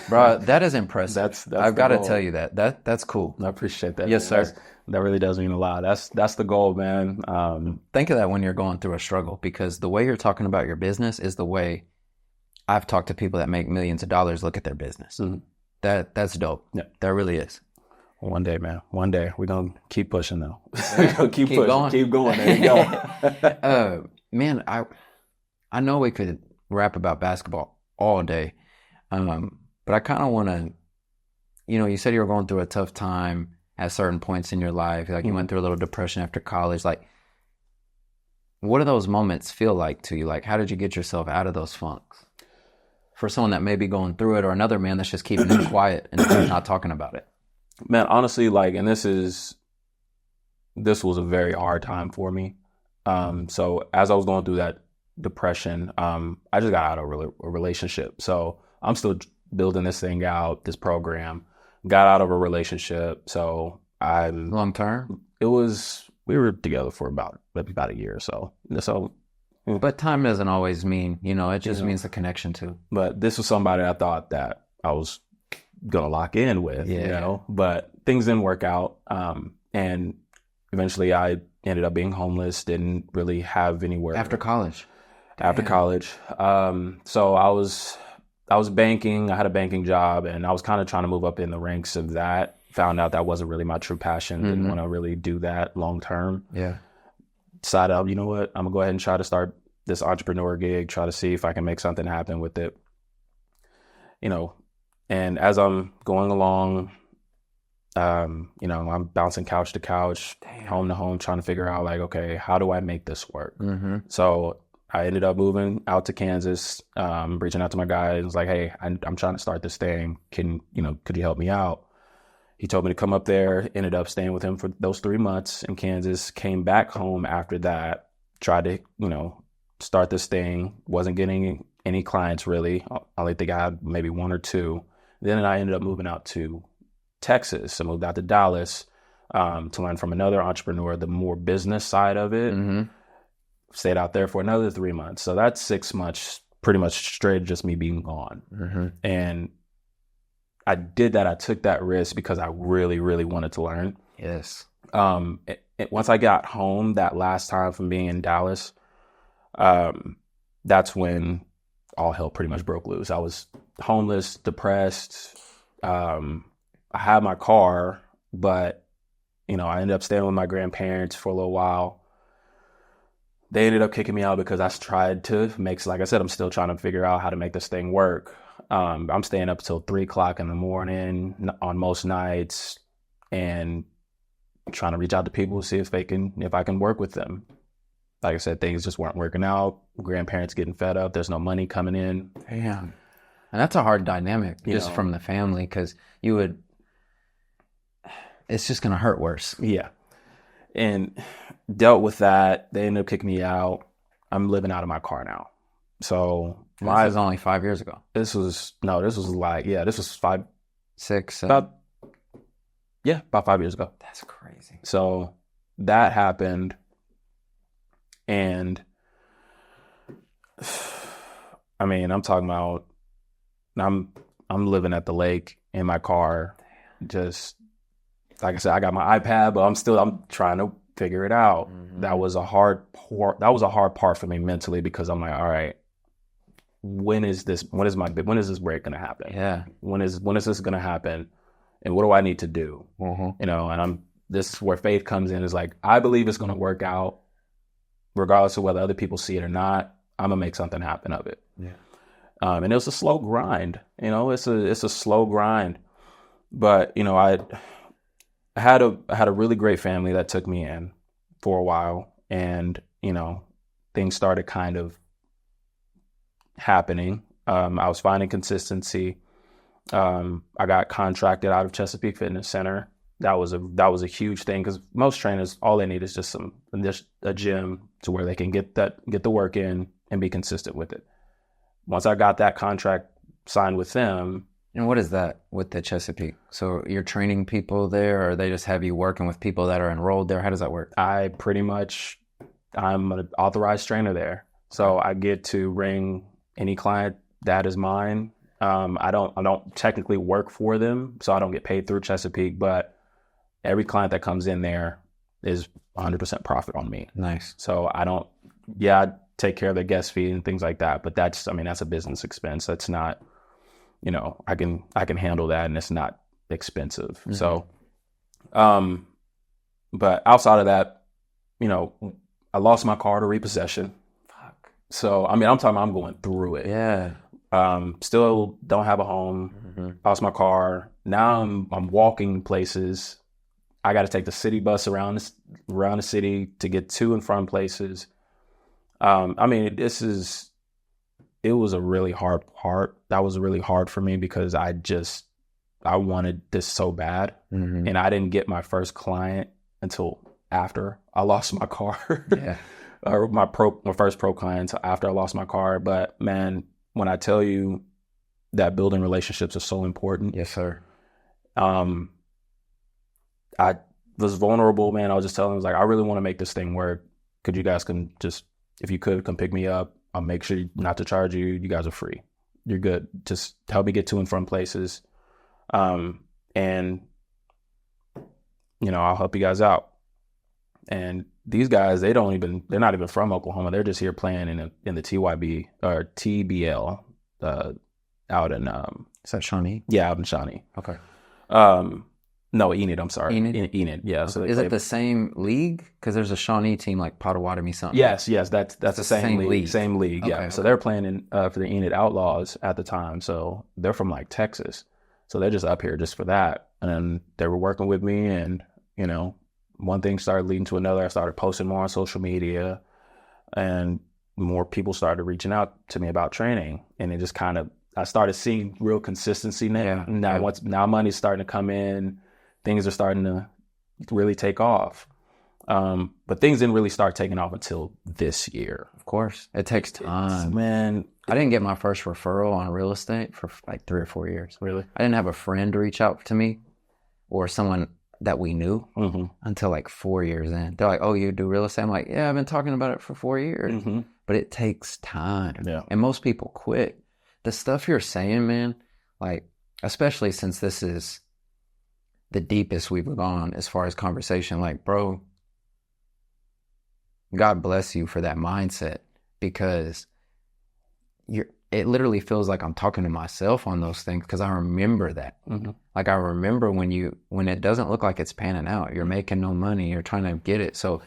bro, that is impressive. That's I've got to tell you that's cool. I appreciate that. Yes, sir. That really does mean a lot. That's the goal, man. Think of that when you're going through a struggle, because the way you're talking about your business is the way I've talked to people that make millions of dollars look at their business. That's dope. Yeah, that really is. One day, man. One day. We're going to keep pushing, though. keep pushing. Going. Keep going. There you go. Man, I know we could rap about basketball all day, but I kind of want to, you said you were going through a tough time at certain points in your life. Like, you went through a little depression after college. Like, what do those moments feel like to you? Like, how did you get yourself out of those funks? For someone that may be going through it, or another man that's just keeping it quiet and not talking about it. Man, honestly, like, and this was a very hard time for me. So as I was going through that depression, I just got out of a relationship. So I'm still building this thing out, this program. Got out of a relationship. So I'm long term. We were together for about a year or so. But time doesn't always mean, it just means the connection too. But this was somebody I thought that I was gonna lock in with, but things didn't work out. And eventually I ended up being homeless, didn't really have anywhere. After college. So I was banking, I had a banking job, and I was kind of trying to move up in the ranks of that. Found out that wasn't really my true passion. Didn't want to really do that long term. Yeah. Decided, you know what, I'm gonna go ahead and try to start this entrepreneur gig, try to see if I can make something happen with it. And as I'm going along, I'm bouncing couch to couch, home to home, trying to figure out, like, okay, how do I make this work? So I ended up moving out to Kansas, reaching out to my guy and was like, hey, I'm trying to start this thing. Could you help me out? He told me to come up there, ended up staying with him for those 3 months in Kansas, came back home after that, tried to, start this thing, wasn't getting any clients really. I only think I had maybe one or two. Then I ended up moving out to Texas. I moved out to Dallas to learn from another entrepreneur, the more business side of it. Stayed out there for another 3 months. So that's 6 months, pretty much straight, just me being gone. And I did that. I took that risk because I really, really wanted to learn. Yes. Once I got home that last time from being in Dallas, that's when all hell pretty much broke loose. I was homeless, depressed. I had my car, but, I ended up staying with my grandparents for a little while. They ended up kicking me out because I tried to like I said, I'm still trying to figure out how to make this thing work. I'm staying up till 3:00 in the morning on most nights and trying to reach out to people, see if I can work with them. Like I said, things just weren't working out. Grandparents getting fed up. There's no money coming in. Damn. And that's a hard dynamic from the family, because it's just going to hurt worse. Yeah. And dealt with that. They ended up kicking me out. I'm living out of my car now. So this was only 5 years ago. This was 5, 6, about 5 years ago. That's crazy. So that happened. And I'm talking about, I'm I'm living at the lake in my car, just like I said, I got my iPad, but I'm trying to figure it out. Mm-hmm. That was a hard part for me mentally, because I'm like, all right, when is this break going to happen? Yeah. When is this going to happen? And what do I need to do? Mm-hmm. You know, and this is where faith comes in, is like, I believe it's going to work out regardless of whether other people see it or not. I'm going to make something happen of it. Yeah. And it was a slow grind, you know, it's a slow grind, but you know, I had a really great family that took me in for a while, and you know, things started kind of happening. I was finding consistency. I got contracted out of Chesapeake Fitness Center. That was a huge thing, because most trainers, all they need is just a gym to where they can get the work in and be consistent with it. Once I got that contract signed with them. And what is that with the Chesapeake? So you're training people there, or they just have you working with people that are enrolled there? How does that work? I'm an authorized trainer there. So I get to ring any client that is mine. I don't technically work for them, so I don't get paid through Chesapeake, but every client that comes in there is 100% profit on me. Nice. So I take care of their guest fee and things like that, but that's a business expense. That's not, you know, I can handle that, and it's not expensive. Mm-hmm. So, but outside of that, you know, I lost my car to repossession. Fuck. So, I'm going through it. Yeah. Still don't have a home. Mm-hmm. Lost my car. Now I'm walking places. I got to take the city bus around the city to get to and from places. It was a really hard part. That was really hard for me, because I wanted this so bad. Mm-hmm. And I didn't get my first client until after I lost my car. Yeah. Or my first pro client until after I lost my car. But man, when I tell you that building relationships is so important. Yes, sir. I was vulnerable, man. I was just telling them, I was like, I really want to make this thing work. Could you guys if you could, come pick me up. I'll make sure not to charge you. You guys are free. You're good. Just help me get to and from places. And, you know, I'll help you guys out. And these guys, they're not even from Oklahoma. They're just here playing in the TYB or TBL, out in, is that Shawnee? Yeah, out in Shawnee. Okay. No, Enid, I'm sorry. Enid, yeah. Okay. So is it the same league? Because there's a Shawnee team like Potawatomi something. Yes, that's the same league. Same league, yeah. Okay. So they're playing for the Enid Outlaws at the time. So they're from like Texas. So they're just up here just for that. And they were working with me, and, you know, one thing started leading to another. I started posting more on social media, and more people started reaching out to me about training. And it just I started seeing real consistency now. Yeah. Now money's starting to come in. Things are starting to really take off. But things didn't really start taking off until this year. Of course. It takes time. Man. I didn't get my first referral on real estate for like 3 or 4 years. Really? I didn't have a friend reach out to me or someone that we knew until like 4 years in. They're like, oh, you do real estate? I'm like, yeah, I've been talking about it for 4 years. Mm-hmm. But it takes time. Yeah. And most people quit. The stuff you're saying, man, like, especially since this is the deepest we've gone as far as conversation, like, bro, God bless you for that mindset, because it literally feels like I'm talking to myself on those things, because I remember that. Mm-hmm. Like, I remember when it doesn't look like it's panning out, you're making no money, you're trying to get it. So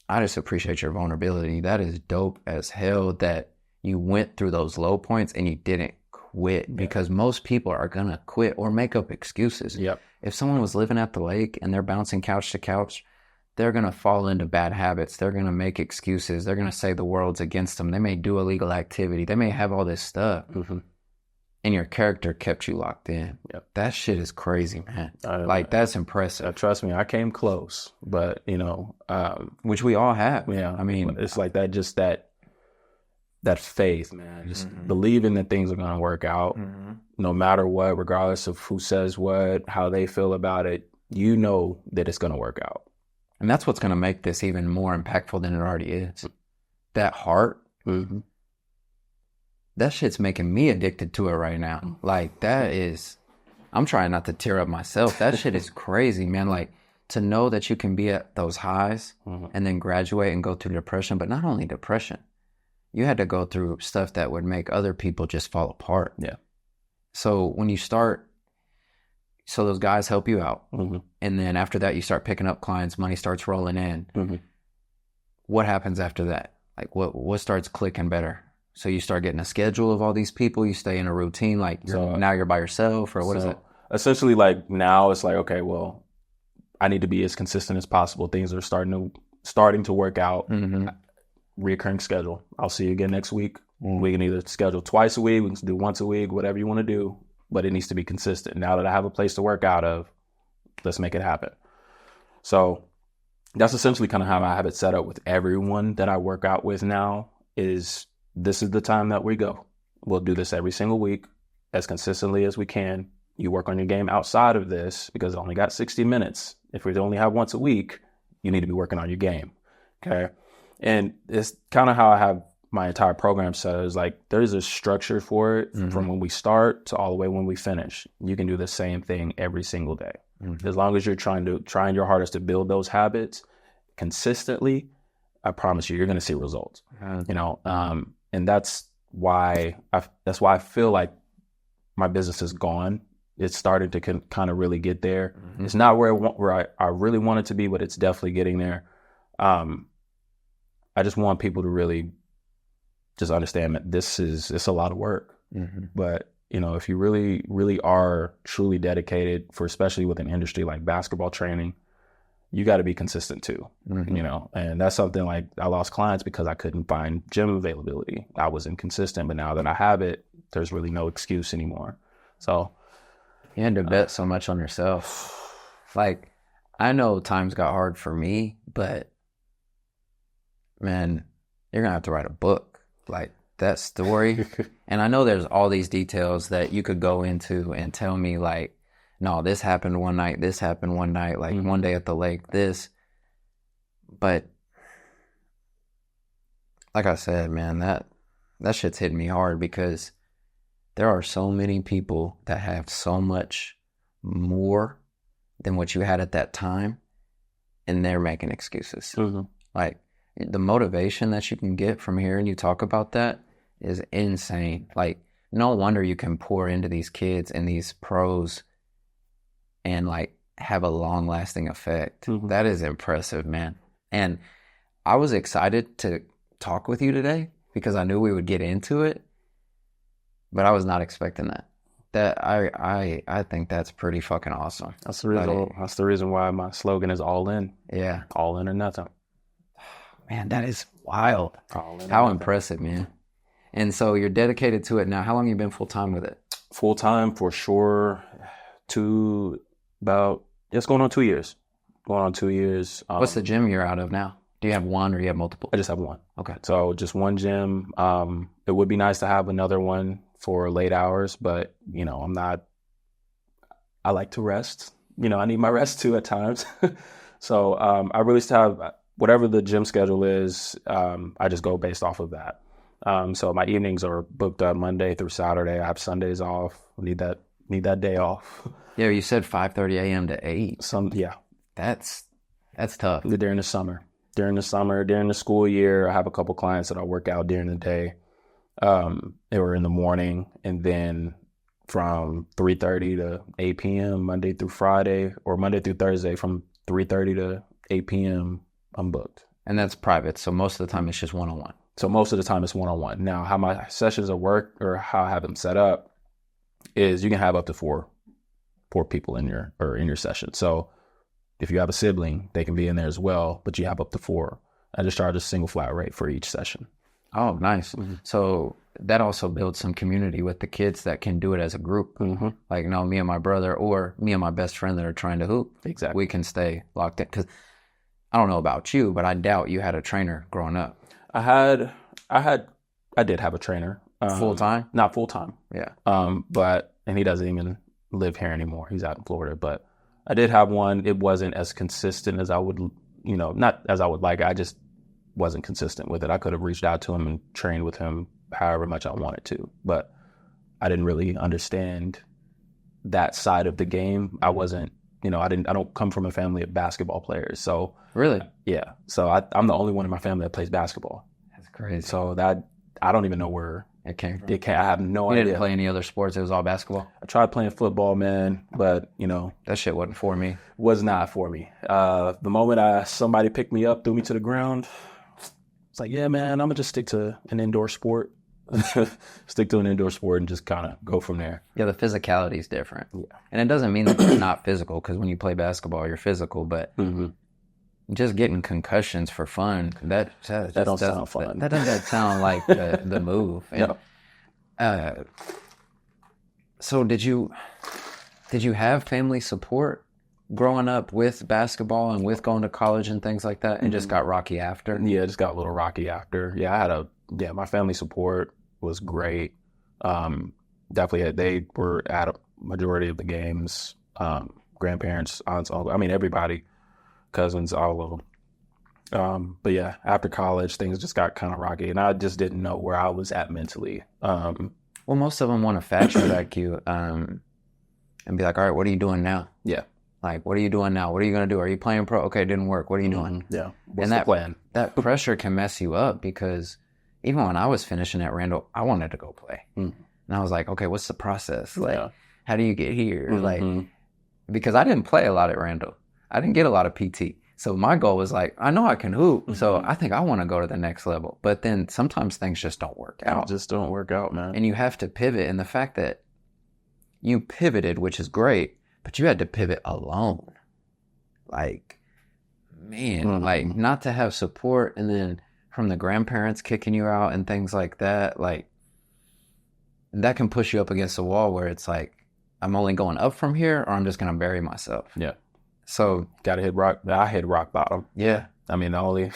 I just appreciate your vulnerability. That is dope as hell that you went through those low points and you didn't quit, because most people are going to quit or make up excuses. Yep. If someone was living at the lake and they're bouncing couch to couch, they're going to fall into bad habits. They're going to make excuses. They're going to say the world's against them. They may do illegal activity. They may have all this stuff. Mm-hmm. And your character kept you locked in. Yep. That shit is crazy, man. That's impressive. Trust me, I came close, but, you know. Which we all have. Yeah. I mean. It's like that, just that faith, man. Just believing that things are going to work out no matter what, regardless of who says what, how they feel about it. You know that it's going to work out. And that's what's going to make this even more impactful than it already is. That heart. Mm-hmm. that shit's making me addicted to it right now. Like, I'm trying not to tear up myself. That shit is crazy, man. Like, to know that you can be at those highs and then graduate and go through depression, but not only depression, you had to go through stuff that would make other people just fall apart. Yeah. So when you start, so those guys help you out. And then after that, you start picking up clients, money starts rolling in. What happens after that? Like, what starts clicking better? So you start getting a schedule of all these people, you stay in a routine, like now you're by yourself, or what is it? Essentially, like, now it's like, okay, well, I need to be as consistent as possible. Things are starting to work out. Reoccurring schedule. I'll see you again next week. We can either schedule twice a week, we can do once a week, whatever you want to do, but it needs to be consistent. Now that I have a place to work out of, let's make it happen. So that's essentially kind of how I have it set up with everyone that I work out with now. Is this is the time that we go. We'll do this every single week as consistently as we can. You work on your game outside of this because I only got 60 minutes. If we only have once a week, you need to be working on your game. Okay. And it's kind of how I have my entire program set. Is like, there's a structure for it from when we start to all the way when we finish. You can do the same thing every single day. As long as you're trying your hardest to build those habits consistently, I promise you're going to see results. You know, and that's why I feel like my business is gone. It's started to kind of really get there. It's not where I really want it to be, but it's definitely getting there. I just want people to really just understand that it's a lot of work. But, you know, if you really, really are truly dedicated especially with an industry like basketball training, you got to be consistent too, you know, and that's something like I lost clients because I couldn't find gym availability. I was inconsistent, but now that I have it, there's really no excuse anymore. So you had to bet so much on yourself. Like, I know times got hard for me, but man, you're going to have to write a book. Like, that story. And I know there's all these details that you could go into and tell me, like, no, this happened one night, like one day at the lake, this. But like I said, man, that shit's hitting me hard because there are so many people that have so much more than what you had at that time, and they're making excuses. Like, the motivation that you can get from hearing you talk about that is insane. Like, no wonder you can pour into these kids and these pros and, like, have a long-lasting effect. That is impressive, man. And I was excited to talk with you today because I knew we would get into it, but I was not expecting that. I think that's pretty fucking awesome. That's the reason why my slogan is all in. Yeah. All in or nothing. Man, that is wild. How impressive, man. And so you're dedicated to it now. How long have you been full-time with it? Full-time for sure. It's going on 2 years. What's the gym you're out of now? Do you have one or you have multiple? I just have one. Okay. So just one gym. It would be nice to have another one for late hours, but, you know, I like to rest. You know, I need my rest too at times. So I really still have whatever the gym schedule is. I just go based off of that. So my evenings are booked up Monday through Saturday. I have Sundays off. Need that day off. Yeah, you said 5:30 a.m. to 8. Yeah. That's tough. During the summer. During the school year, I have a couple clients that I work out during the day. They were in the morning, and then from 3:30 to 8 p.m. Monday through Friday, or Monday through Thursday from 3:30 to 8 p.m. I'm booked. And that's private, so most of the time it's just one-on-one. So most of the time it's one-on-one. Now, how my sessions are work, or how I have them set up, is you can have up to four people in your session. So if you have a sibling, they can be in there as well, but you have up to 4. I just charge a single flat rate for each session. Oh, nice. So that also builds some community with the kids that can do it as a group. Like, you know, me and my brother, or me and my best friend that are trying to hoop. Exactly. We can stay locked in. Because I don't know about you, but I doubt you had a trainer growing up. I did have a trainer. Full time? Not full time. Yeah. And he doesn't even live here anymore. He's out in Florida. But I did have one. It wasn't as consistent as I would, not as I would like. I just wasn't consistent with it. I could have reached out to him and trained with him however much I wanted to. But I didn't really understand that side of the game. I wasn't, I don't come from a family of basketball players. So Really? yeah. So I'm the only one in my family that plays basketball. That's crazy. So that I don't even know where It came from. I have no You idea. didn't play any other sports? It was all basketball? I tried playing football, man, but That shit wasn't for me. was not for me. The moment somebody picked me up, threw me to the ground, it's like, yeah, man, I'm gonna just stick to an indoor sport. Stick to an indoor sport and just kind of go from there. Yeah, the physicality is different. Yeah. And it doesn't mean that you're not physical, because when you play basketball, you're physical, but just getting concussions for fun, that don't sound fun. That doesn't sound like the move. And, No. So did you have family support growing up with basketball and with going to college and things like that, and just got rocky after? Yeah, it just got a little rocky after. Yeah, my family support was great. Definitely, they were at a majority of the games. Grandparents, aunts, uncles, everybody, cousins, all of them. But yeah, after college, things just got kind of rocky, and I just didn't know where I was at mentally. Well, most of them want to fast track you and be like, all right, what are you doing now? Yeah. Like, what are you doing now? What are you going to do? Are you playing pro? Okay, it didn't work. What are you doing? Yeah. What's And the plan? That pressure can mess you up, because even when I was finishing at Randall, I wanted to go play. And I was like, okay, what's the process? Like, how do you get here? Like, because I didn't play a lot at Randall. I didn't get a lot of PT. So my goal was like, I know I can hoop. So I think I want to go to the next level. But then sometimes things just don't work out. Just don't work out, man. And you have to pivot. And the fact that you pivoted, which is great, but you had to pivot alone. Like, man, like not to have support, and then from the grandparents kicking you out and things like that, like that can push you up against a wall where it's like, I'm only going up from here, or I'm just going to bury myself. Yeah. So Got to hit rock. I hit rock bottom. Yeah. The only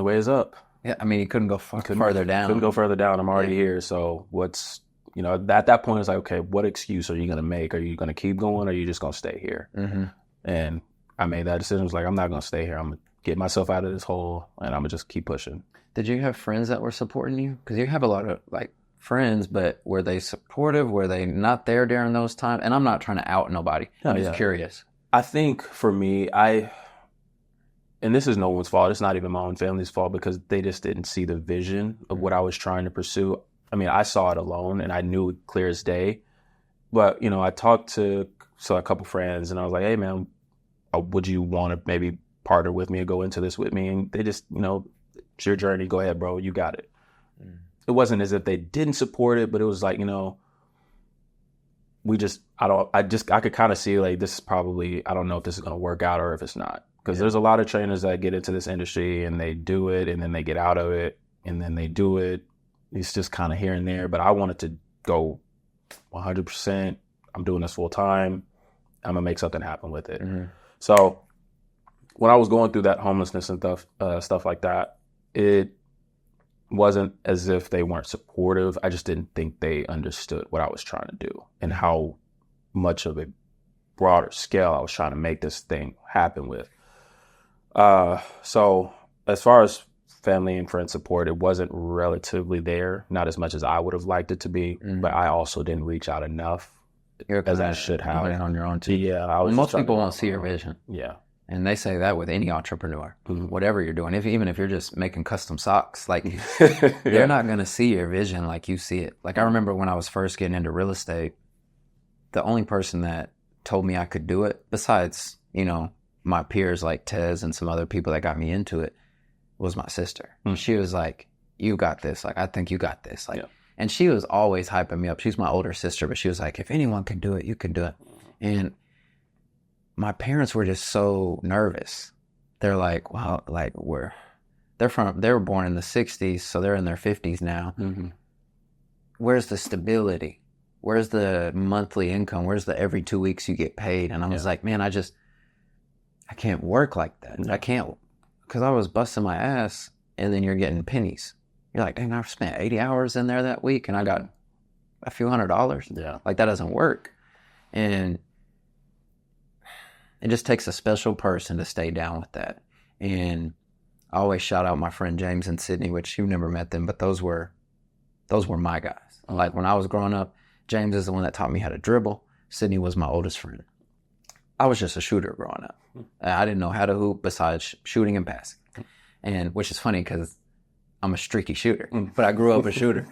way is up. Yeah. You couldn't go further down. Couldn't go further down. I'm already here. So what's, at that point, it's like, okay, what excuse are you going to make? Are you going to keep going, or are you just going to stay here? And I made that decision. I was like, I'm not going to stay here. I'm going to get myself out of this hole, and I'm going to just keep pushing. Did you have friends that were supporting you? Because you have a lot of friends, but were they supportive? Were they not there during those times? And I'm not trying to out nobody. I'm just curious. I think for me, and this is no one's fault. It's not even my own family's fault, because they just didn't see the vision of what I was trying to pursue. I saw it alone, and I knew it clear as day. But, I talked to a couple friends, and I was like, hey, man, would you want to maybe partner with me or go into this with me? And they just, it's your journey. Go ahead, bro. You got it. It wasn't as if they didn't support it, but it was like, I could kind of see, like, this is probably, I don't know if this is going to work out or if it's not. Because there's a lot of trainers that get into this industry and they do it, and then they get out of it, and then they do it. It's just kind of here and there. But I wanted to go 100%. I'm doing this full time. I'm going to make something happen with it. So when I was going through that homelessness and stuff like that, it wasn't as if they weren't supportive. I just didn't think they understood what I was trying to do and how much of a broader scale I was trying to make this thing happen with. So as far as family and friend support, it wasn't relatively there, not as much as I would have liked it to be, but I also didn't reach out enough as I should have. On your own too. Yeah. Most people won't see your vision. Yeah. And they say that with any entrepreneur, whatever you're doing, even if you're just making custom socks, like they're not going to see your vision like you see it. Like I remember when I was first getting into real estate, the only person that told me I could do it, besides, my peers like Tez and some other people that got me into it, was my sister. She was like, you got this. Like, I think you got this. Like, and she was always hyping me up. She's my older sister, but she was like, if anyone can do it, you can do it. And my parents were just so nervous. They're like, wow, like they were born in the 60s, so they're in their 50s now. Where's the stability? Where's the monthly income? Where's the every 2 weeks you get paid? And I was like, man, I can't work like that. I can't, because I was busting my ass, and then you're getting pennies. You're like, dang, I've spent 80 hours in there that week, and I got a few $100s. Yeah. Like, that doesn't work. And it just takes a special person to stay down with that. And I always shout out my friend James and Sydney, which you've never met them, but those were those were my guys. Like when I was growing up, James is the one that taught me how to dribble. Sydney was my oldest friend. I was just a shooter growing up. I didn't know how to hoop besides shooting and passing. And which is funny because I'm a streaky shooter, but I grew up a shooter.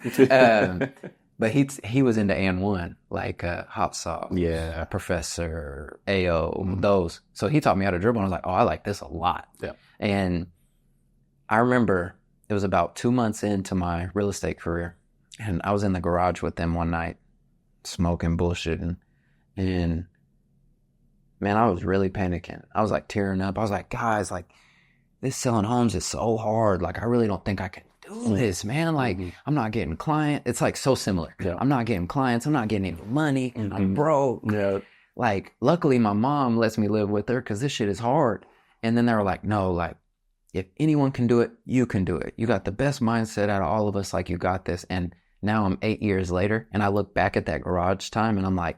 But he was into and1, like Hot Sauce, Professor, AO, those. So he taught me how to dribble, and I was like, oh, I like this a lot. Yeah. And I remember it was about 2 months into my real estate career, and I was in the garage with them one night, smoking, bullshitting, and man, I was really panicking. I was like tearing up. I was like, guys, like this selling homes is so hard. Like I really don't think I can do this, man. Like I'm not getting clients. It's like so similar. Yeah. I'm not getting clients. I'm not getting any money. I'm broke. Yeah. Like luckily my mom lets me live with her because this shit is hard. And then they were like, no, like if anyone can do it, you can do it. You got the best mindset out of all of us. Like you got this. And now I'm 8 years later and I look back at that garage time and I'm like,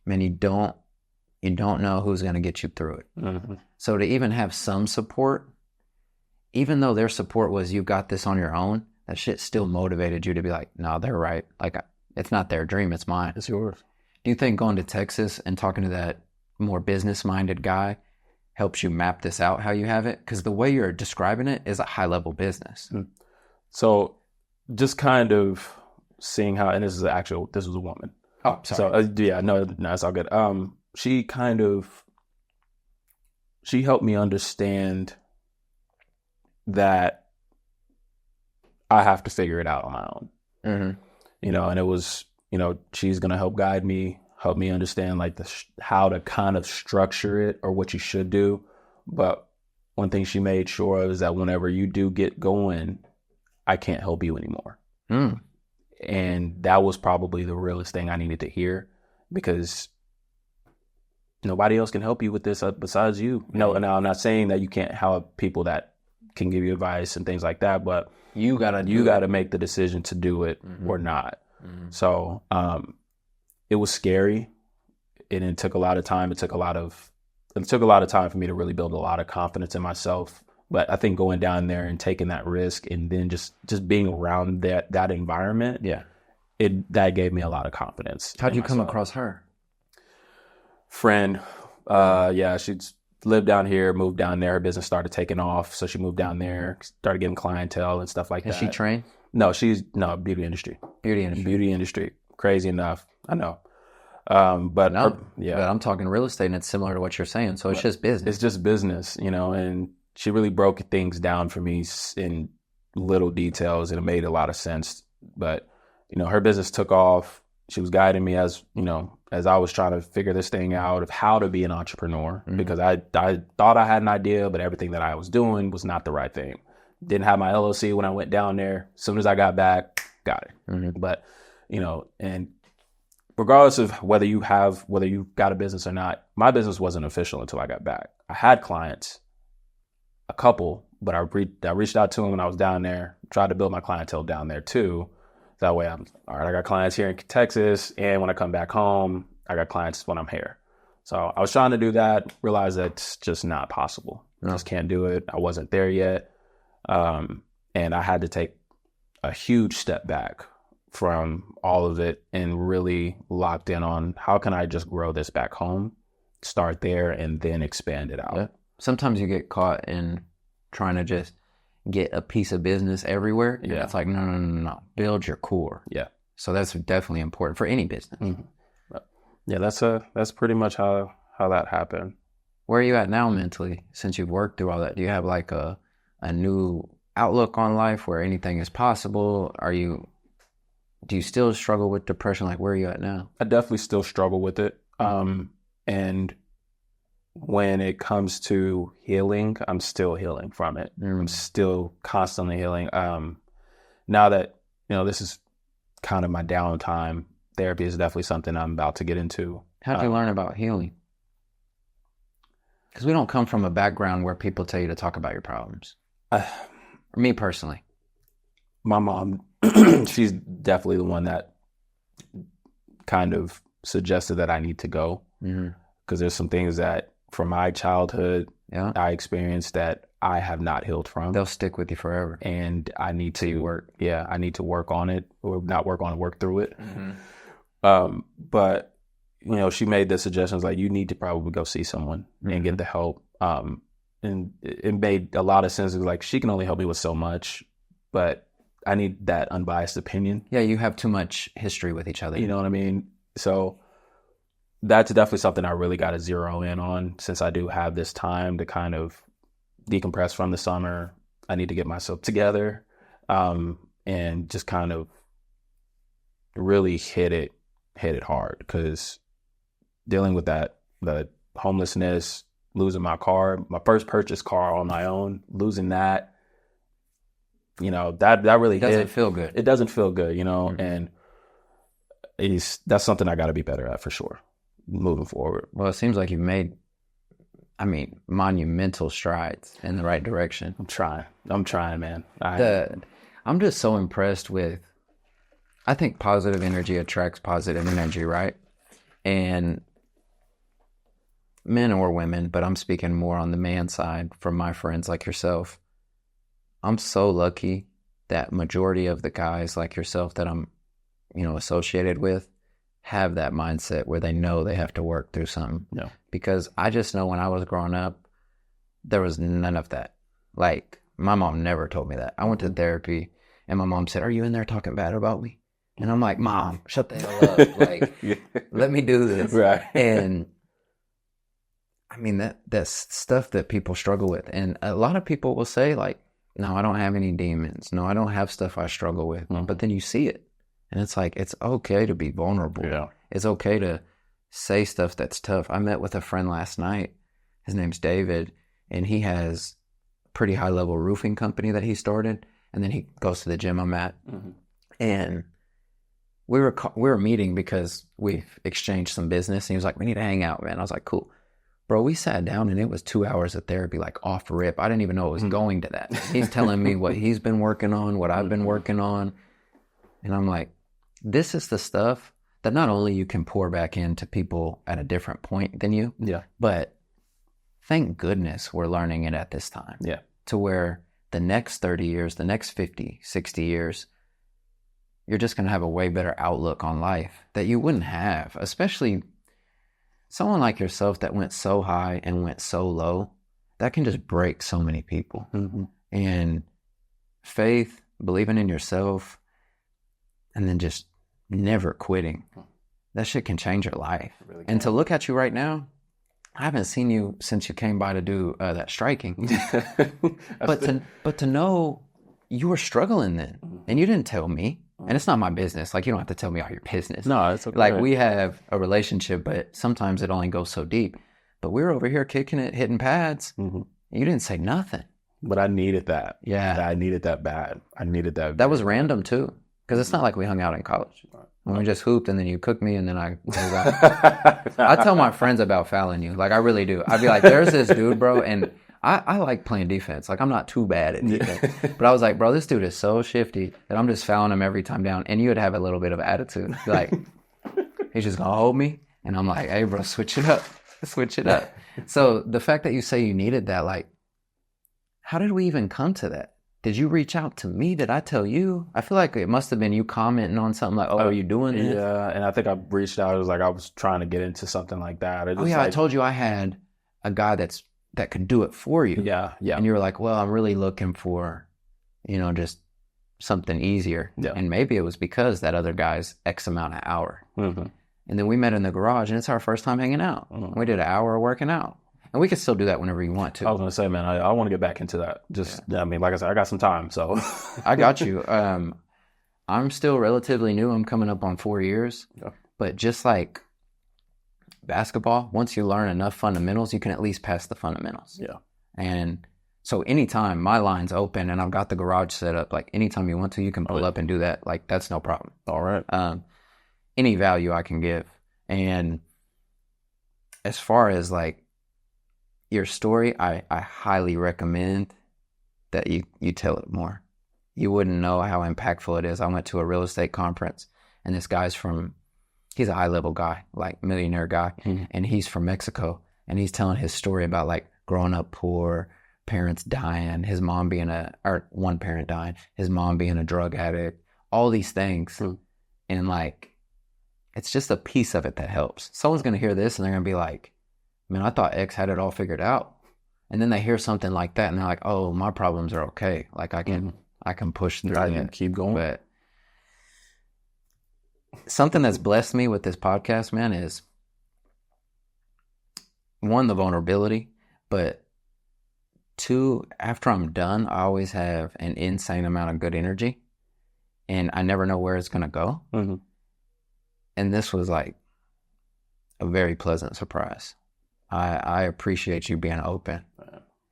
man, you don't know who's going to get you through it. So to even have some support, even though their support was you got this on your own, that shit still motivated you to be like, no, they're right. Like it's not their dream, it's mine. It's yours. Do you think going to Texas and talking to that more business-minded guy helps you map this out how you have it? Because the way you're describing it is a high-level business. So just kind of seeing how, and this was a woman. Oh, sorry. So no, it's all good. She helped me understand that I have to figure it out on my own. And it was, she's going to help guide me, help me understand like how to kind of structure it or what you should do. But one thing she made sure of is that whenever you do get going, I can't help you anymore. And that was probably the realest thing I needed to hear, because nobody else can help you with this besides you. No, now I'm not saying that you can't help people that can give you advice and things like that, but you gotta make the decision to do it or not. So it was scary, and it took a lot of time. It took a lot of time for me to really build a lot of confidence in myself. But I think going down there and taking that risk and then just being around that environment, that gave me a lot of confidence. How'd you come across her? Friend, she'd lived down here, moved down there. Her business started taking off, so she moved down there, started getting clientele and stuff like that. Is she trained? No, beauty industry. Beauty industry. Crazy enough, I know. But I'm talking real estate, and it's similar to what you're saying. So it's just business. It's just business, and she really broke things down for me in little details, and it made a lot of sense. But her business took off. She was guiding me as I was trying to figure this thing out of how to be an entrepreneur, because I thought I had an idea, but everything that I was doing was not the right thing. Didn't have my LLC when I went down there. As soon as I got back, got it. But, and regardless of whether you've got a business or not, my business wasn't official until I got back. I had clients, a couple, but I reached out to them when I was down there, tried to build my clientele down there too. That way I'm, all right, I got clients here in Texas, and when I come back home, I got clients when I'm here. So I was trying to do that, realized that's just not possible. I just can't do it. I wasn't there yet. And I had to take a huge step back from all of it and really locked in on how can I just grow this back home, start there, and then expand it out. Yeah. Sometimes you get caught in trying to just get a piece of business everywhere. Yeah. It's like, no. Build your core. Yeah. So that's definitely important for any business. Yeah, that's pretty much how that happened. Where are you at now mentally since you've worked through all that? Do you have like a new outlook on life where anything is possible? Do you still struggle with depression? Like, where are you at now? I definitely still struggle with it. And when it comes to healing, I'm still healing from it. I'm still constantly healing. Now that, this is kind of my downtime, therapy is definitely something I'm about to get into. How'd you learn about healing? Because we don't come from a background where people tell you to talk about your problems. Me personally. My mom, she's definitely the one that kind of suggested that I need to go. Because there's some things that from my childhood I experienced that I have not healed from. They'll stick with you forever. And I need to work on it, or not work on it, work through it. But, you know, she made the suggestions like, you need to probably go see someone and get the help. And it made a lot of sense. It was like, she can only help me with so much, but I need that unbiased opinion. Yeah, you have too much history with each other. You know what I mean? So that's definitely something I really got to zero in on, since I do have this time to kind of decompress from the summer. I need to get myself together, and just kind of really hit it hard, because dealing with that, the homelessness, losing my car, my first purchase car on my own, losing that, you know, that really doesn't feel good. It doesn't feel good, you know, and that's something I got to be better at for sure moving forward. Well, it seems like you've made, monumental strides in the right direction. I'm trying, man. I'm just so impressed with, I think positive energy attracts positive energy, right? And men or women, but I'm speaking more on the man side from my friends like yourself. I'm so lucky that majority of the guys like yourself that I'm, associated with have that mindset where they know they have to work through something. Yeah. Because I just know when I was growing up, there was none of that. Like, my mom never told me that. I went to therapy and my mom said, "Are you in there talking bad about me?" And I'm like, "Mom, shut the hell up. Like, let me do this." Right. And that's stuff that people struggle with. And a lot of people will say, like, "No, I don't have any demons. No, I don't have stuff I struggle with." But then you see it. And it's like, it's okay to be vulnerable. Yeah. It's okay to say stuff that's tough. I met with a friend last night. His name's David, and he has a pretty high-level roofing company that he started. And then he goes to the gym I'm at. And we were meeting because we've exchanged some business. And he was like, "We need to hang out, man." I was like, "Cool." Bro, we sat down and it was 2 hours of therapy, like off rip. I didn't even know it was going to that. He's telling me what he's been working on, what I've been working on. And I'm like, this is the stuff that not only you can pour back into people at a different point than you, but thank goodness we're learning it at this time. Yeah. To where the next 30 years, the next 50, 60 years, you're just going to have a way better outlook on life that you wouldn't have, especially someone like yourself that went so high and went so low. That can just break so many people. And faith, believing in yourself, and then just never quitting. That shit can change your life. Really, and to look at you right now, I haven't seen you since you came by to do that striking. but to know you were struggling then, and you didn't tell me, and it's not my business. Like, you don't have to tell me all your business. No, it's okay. Like, we have a relationship, but sometimes it only goes so deep. But we were over here kicking it, hitting pads, and you didn't say nothing. But I needed that. Yeah. I needed that bad. I needed that. That was random too. Because it's not like we hung out in college. When we just hooped and then you cooked me and then I tell my friends about fouling you. Like, I really do. I'd be like, "There's this dude, bro." And I like playing defense. Like, I'm not too bad at defense. But I was like, "Bro, this dude is so shifty that I'm just fouling him every time down." And you would have a little bit of attitude. Like, he's just going to hold me. And I'm like, "Hey, bro, switch it up. Switch it up." So the fact that you say you needed that, like, how did we even come to that? Did you reach out to me? Did I tell you? I feel like it must have been you commenting on something like, "Oh, are you doing this?" Yeah, and I think I reached out. It was like I was trying to get into something like that. I told you I had a guy that could do it for you. Yeah. And you were like, "Well, I'm really looking for, just something easier." Yeah. And maybe it was because that other guy's X amount an hour. And then we met in the garage, and it's our first time hanging out. We did an hour of working out. And we can still do that whenever you want to. I was going to say, man, I want to get back into that. Like I said, I got some time, so. I got you. I'm still relatively new. I'm coming up on 4 years. Yeah. But just like basketball, once you learn enough fundamentals, you can at least pass the fundamentals. Yeah. And so anytime my line's open and I've got the garage set up, like anytime you want to, you can pull up and do that. Like, that's no problem. All right. Any value I can give. And as far as like, your story, I highly recommend that you tell it more. You wouldn't know how impactful it is. I went to a real estate conference, and this guy's he's a high-level guy, like millionaire guy, and he's from Mexico, and he's telling his story about like growing up poor, parents dying, his mom being or one parent dying, his mom being a drug addict, all these things. And like, it's just a piece of it that helps. Someone's going to hear this and they're going to be like, man, I thought X had it all figured out. And then they hear something like that and they're like, oh, my problems are okay. Like I can push through it and keep going. But something that's blessed me with this podcast, man, is one, the vulnerability, but two, after I'm done, I always have an insane amount of good energy and I never know where it's going to go. And this was like a very pleasant surprise. I appreciate you being open.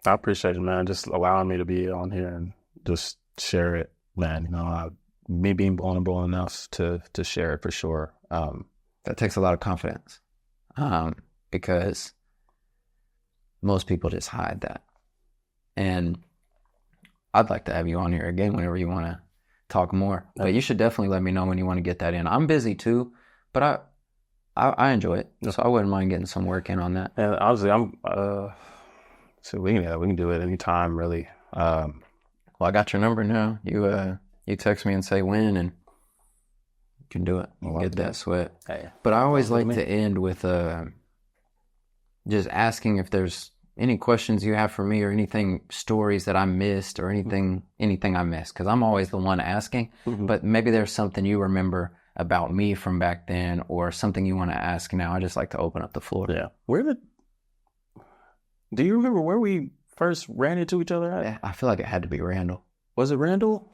I appreciate it, man. Just allowing me to be on here and just share it, man. You know, me being vulnerable enough to share it for sure. That takes a lot of confidence because most people just hide that. And I'd like to have you on here again whenever you want to talk more. But you should definitely let me know when you want to get that in. I'm busy too, but I enjoy it, so I wouldn't mind getting some work in on that. And honestly, so we can do it anytime, really. Well, I got your number now. You text me and say when, and you can do it. You can get that sweat. Hey, but I always like to end with just asking if there's any questions you have for me or anything, stories that I missed or anything I missed, because I'm always the one asking. But maybe there's something you remember about me from back then or something you want to ask now. I just like to open up the floor. Yeah. Do you remember where we first ran into each other at? I feel like it had to be Randall. Was it Randall?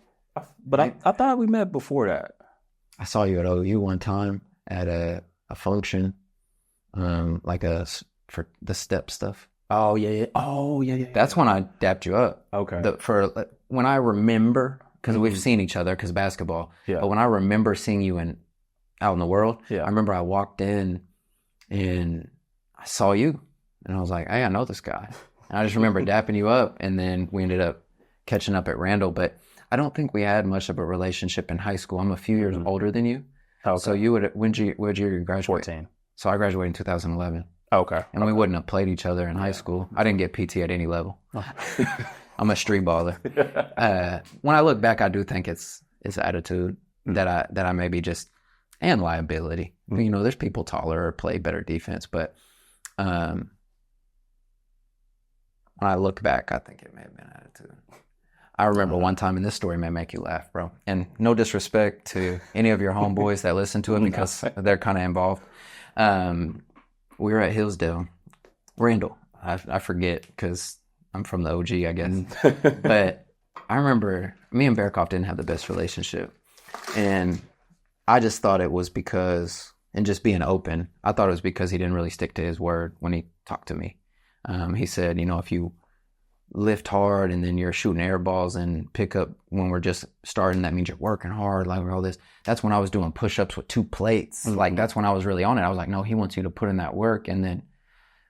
But I thought we met before that. I saw you at OU one time at a function, for the step stuff. Oh yeah. That's when I dapped you up. Okay. When I remember, because we've seen each other because basketball. Yeah. But when I remember seeing you out in the world, I remember I walked in and I saw you and I was like, hey, I know this guy. And I just remember dapping you up, and then we ended up catching up at Randall. But I don't think we had much of a relationship in high school. I'm a few years older than you. Okay. So when'd you graduate? 14. So I graduated in 2011. Okay. And we wouldn't have played each other in high school. I didn't get PT at any level. I'm a street baller. When I look back, I do think it's attitude that I maybe just, and liability. You know, there's people taller or play better defense, but when I look back, I think it may have been attitude. I remember one time, and this story may make you laugh, bro. And no disrespect to any of your homeboys that listen to it because they're kind of involved. We were at Hillsdale. Randall, I forget because I'm from the OG, I guess. But I remember me and Bearcoff didn't have the best relationship. And I just thought it was because, and just being open, I thought it was because he didn't really stick to his word when he talked to me. He said, you know, if you lift hard and then you're shooting air balls and pick up when we're just starting, that means you're working hard, like all this. That's when I was doing push-ups with 2 plates. Like that's when I was really on it. I was like, no, he wants you to put in that work. And then,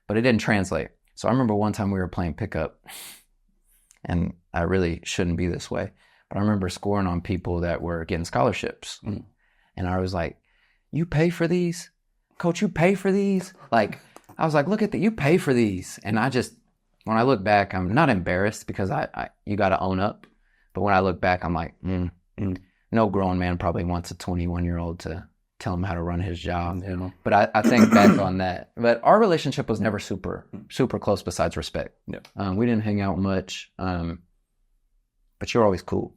but it didn't translate. So I remember one time we were playing pickup, and I really shouldn't be this way, but I remember scoring on people that were getting scholarships. And I was like, you pay for these? Coach, you pay for these? Like, I was like, look at that, you pay for these. And I just, when I look back, I'm not embarrassed because you got to own up. But when I look back, I'm like, no grown man probably wants a 21-year-old to tell him how to run his job. You know? But I think back on that. But our relationship was never super close besides respect. Yeah. We didn't hang out much. But you're always cool,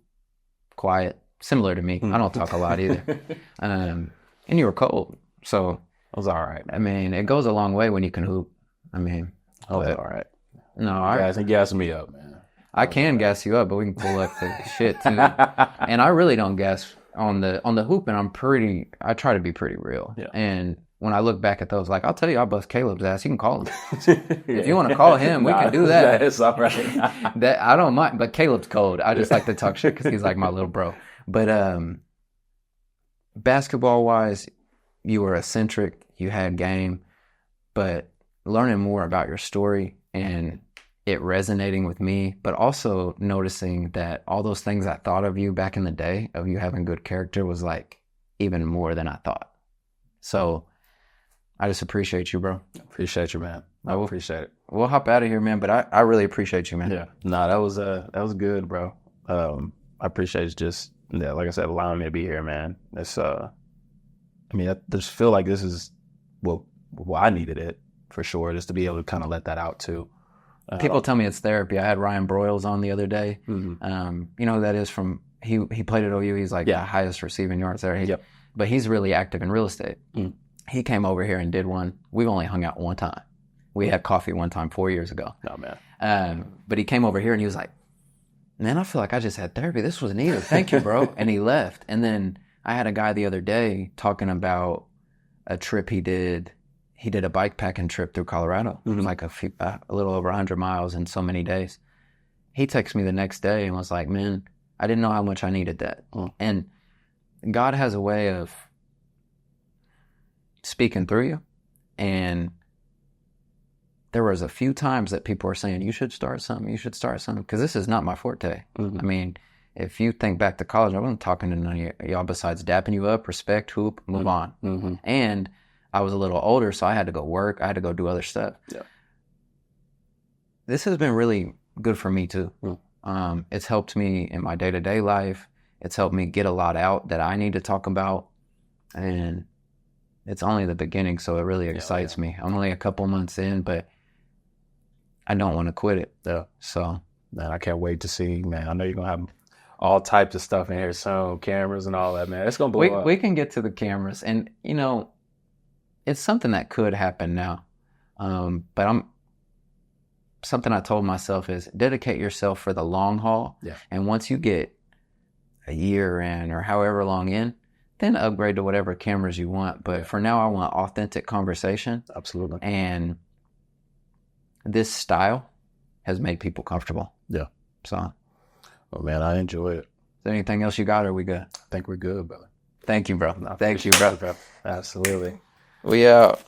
quiet, similar to me. I don't talk a lot either. And you were cold. So it was all right. I mean, it goes a long way when you can hoop. I mean, it was all right. No, I think gas me up, man. I can gas you up, but we can pull up the shit too. And I really don't gas on the hoop, and I try to be pretty real. Yeah. And when I look back at those, like, I'll tell you, I bust Caleb's ass. You can call him. If you want to call him, we can do that. It's all right. That I don't mind, but Caleb's cold. I just like to talk shit because he's like my little bro. But basketball-wise, you were eccentric. You had game. But learning more about your story and it resonating with me, but also noticing that all those things I thought of you back in the day, of you having good character, was like even more than I thought. So I just appreciate you, bro. Appreciate you, man. I appreciate it. We'll hop out of here, man. But I really appreciate you, man. Yeah. No, that was good, bro. I appreciate just, like I said, allowing me to be here, man. It's I just feel like this is what I needed it for sure, just to be able to kind of let that out too. People tell me it's therapy. I had Ryan Broyles on the other day. Mm-hmm. You know who that is from? He played at OU. He's like the highest receiving yards there. Yep. But he's really active in real estate. Mm. He came over here and did one. We've only hung out one time. We had coffee one time 4 years ago. Oh, man. But he came over here and he was like, man, I feel like I just had therapy. This was needed. Thank you, bro. And he left. And then I had a guy the other day talking about a trip he did. He did a bike packing trip through Colorado. It was like a little over 100 miles in so many days. He texted me the next day and was like, man, I didn't know how much I needed that. And God has a way of speaking through you. And there was a few times that people were saying, you should start something, because this is not my forte. I mean, if you think back to college, I wasn't talking to none of y'all besides dapping you up, respect, hoop, move on. And I was a little older, so I had to go work. I had to go do other stuff. Yeah. This has been really good for me too. It's helped me in my day-to-day life. It's helped me get a lot out that I need to talk about. And it's only the beginning, so it really excites me. I'm only a couple months in, but I don't want to quit it. Yeah. So, man, I can't wait to see, man. I know you're going to have all types of stuff in here soon, cameras and all that, man. It's going to blow up. We can get to the cameras. And, you know, it's something that could happen now. But something I told myself is dedicate yourself for the long haul. Yeah. And once you get a year in or however long in, then upgrade to whatever cameras you want. But for now, I want authentic conversation. Absolutely. And this style has made people comfortable. Yeah. So. Well, man, I enjoy it. Is there anything else you got, or are we good? I think we're good, brother. Thank you, bro. No, Thank you, bro. Absolutely. We out.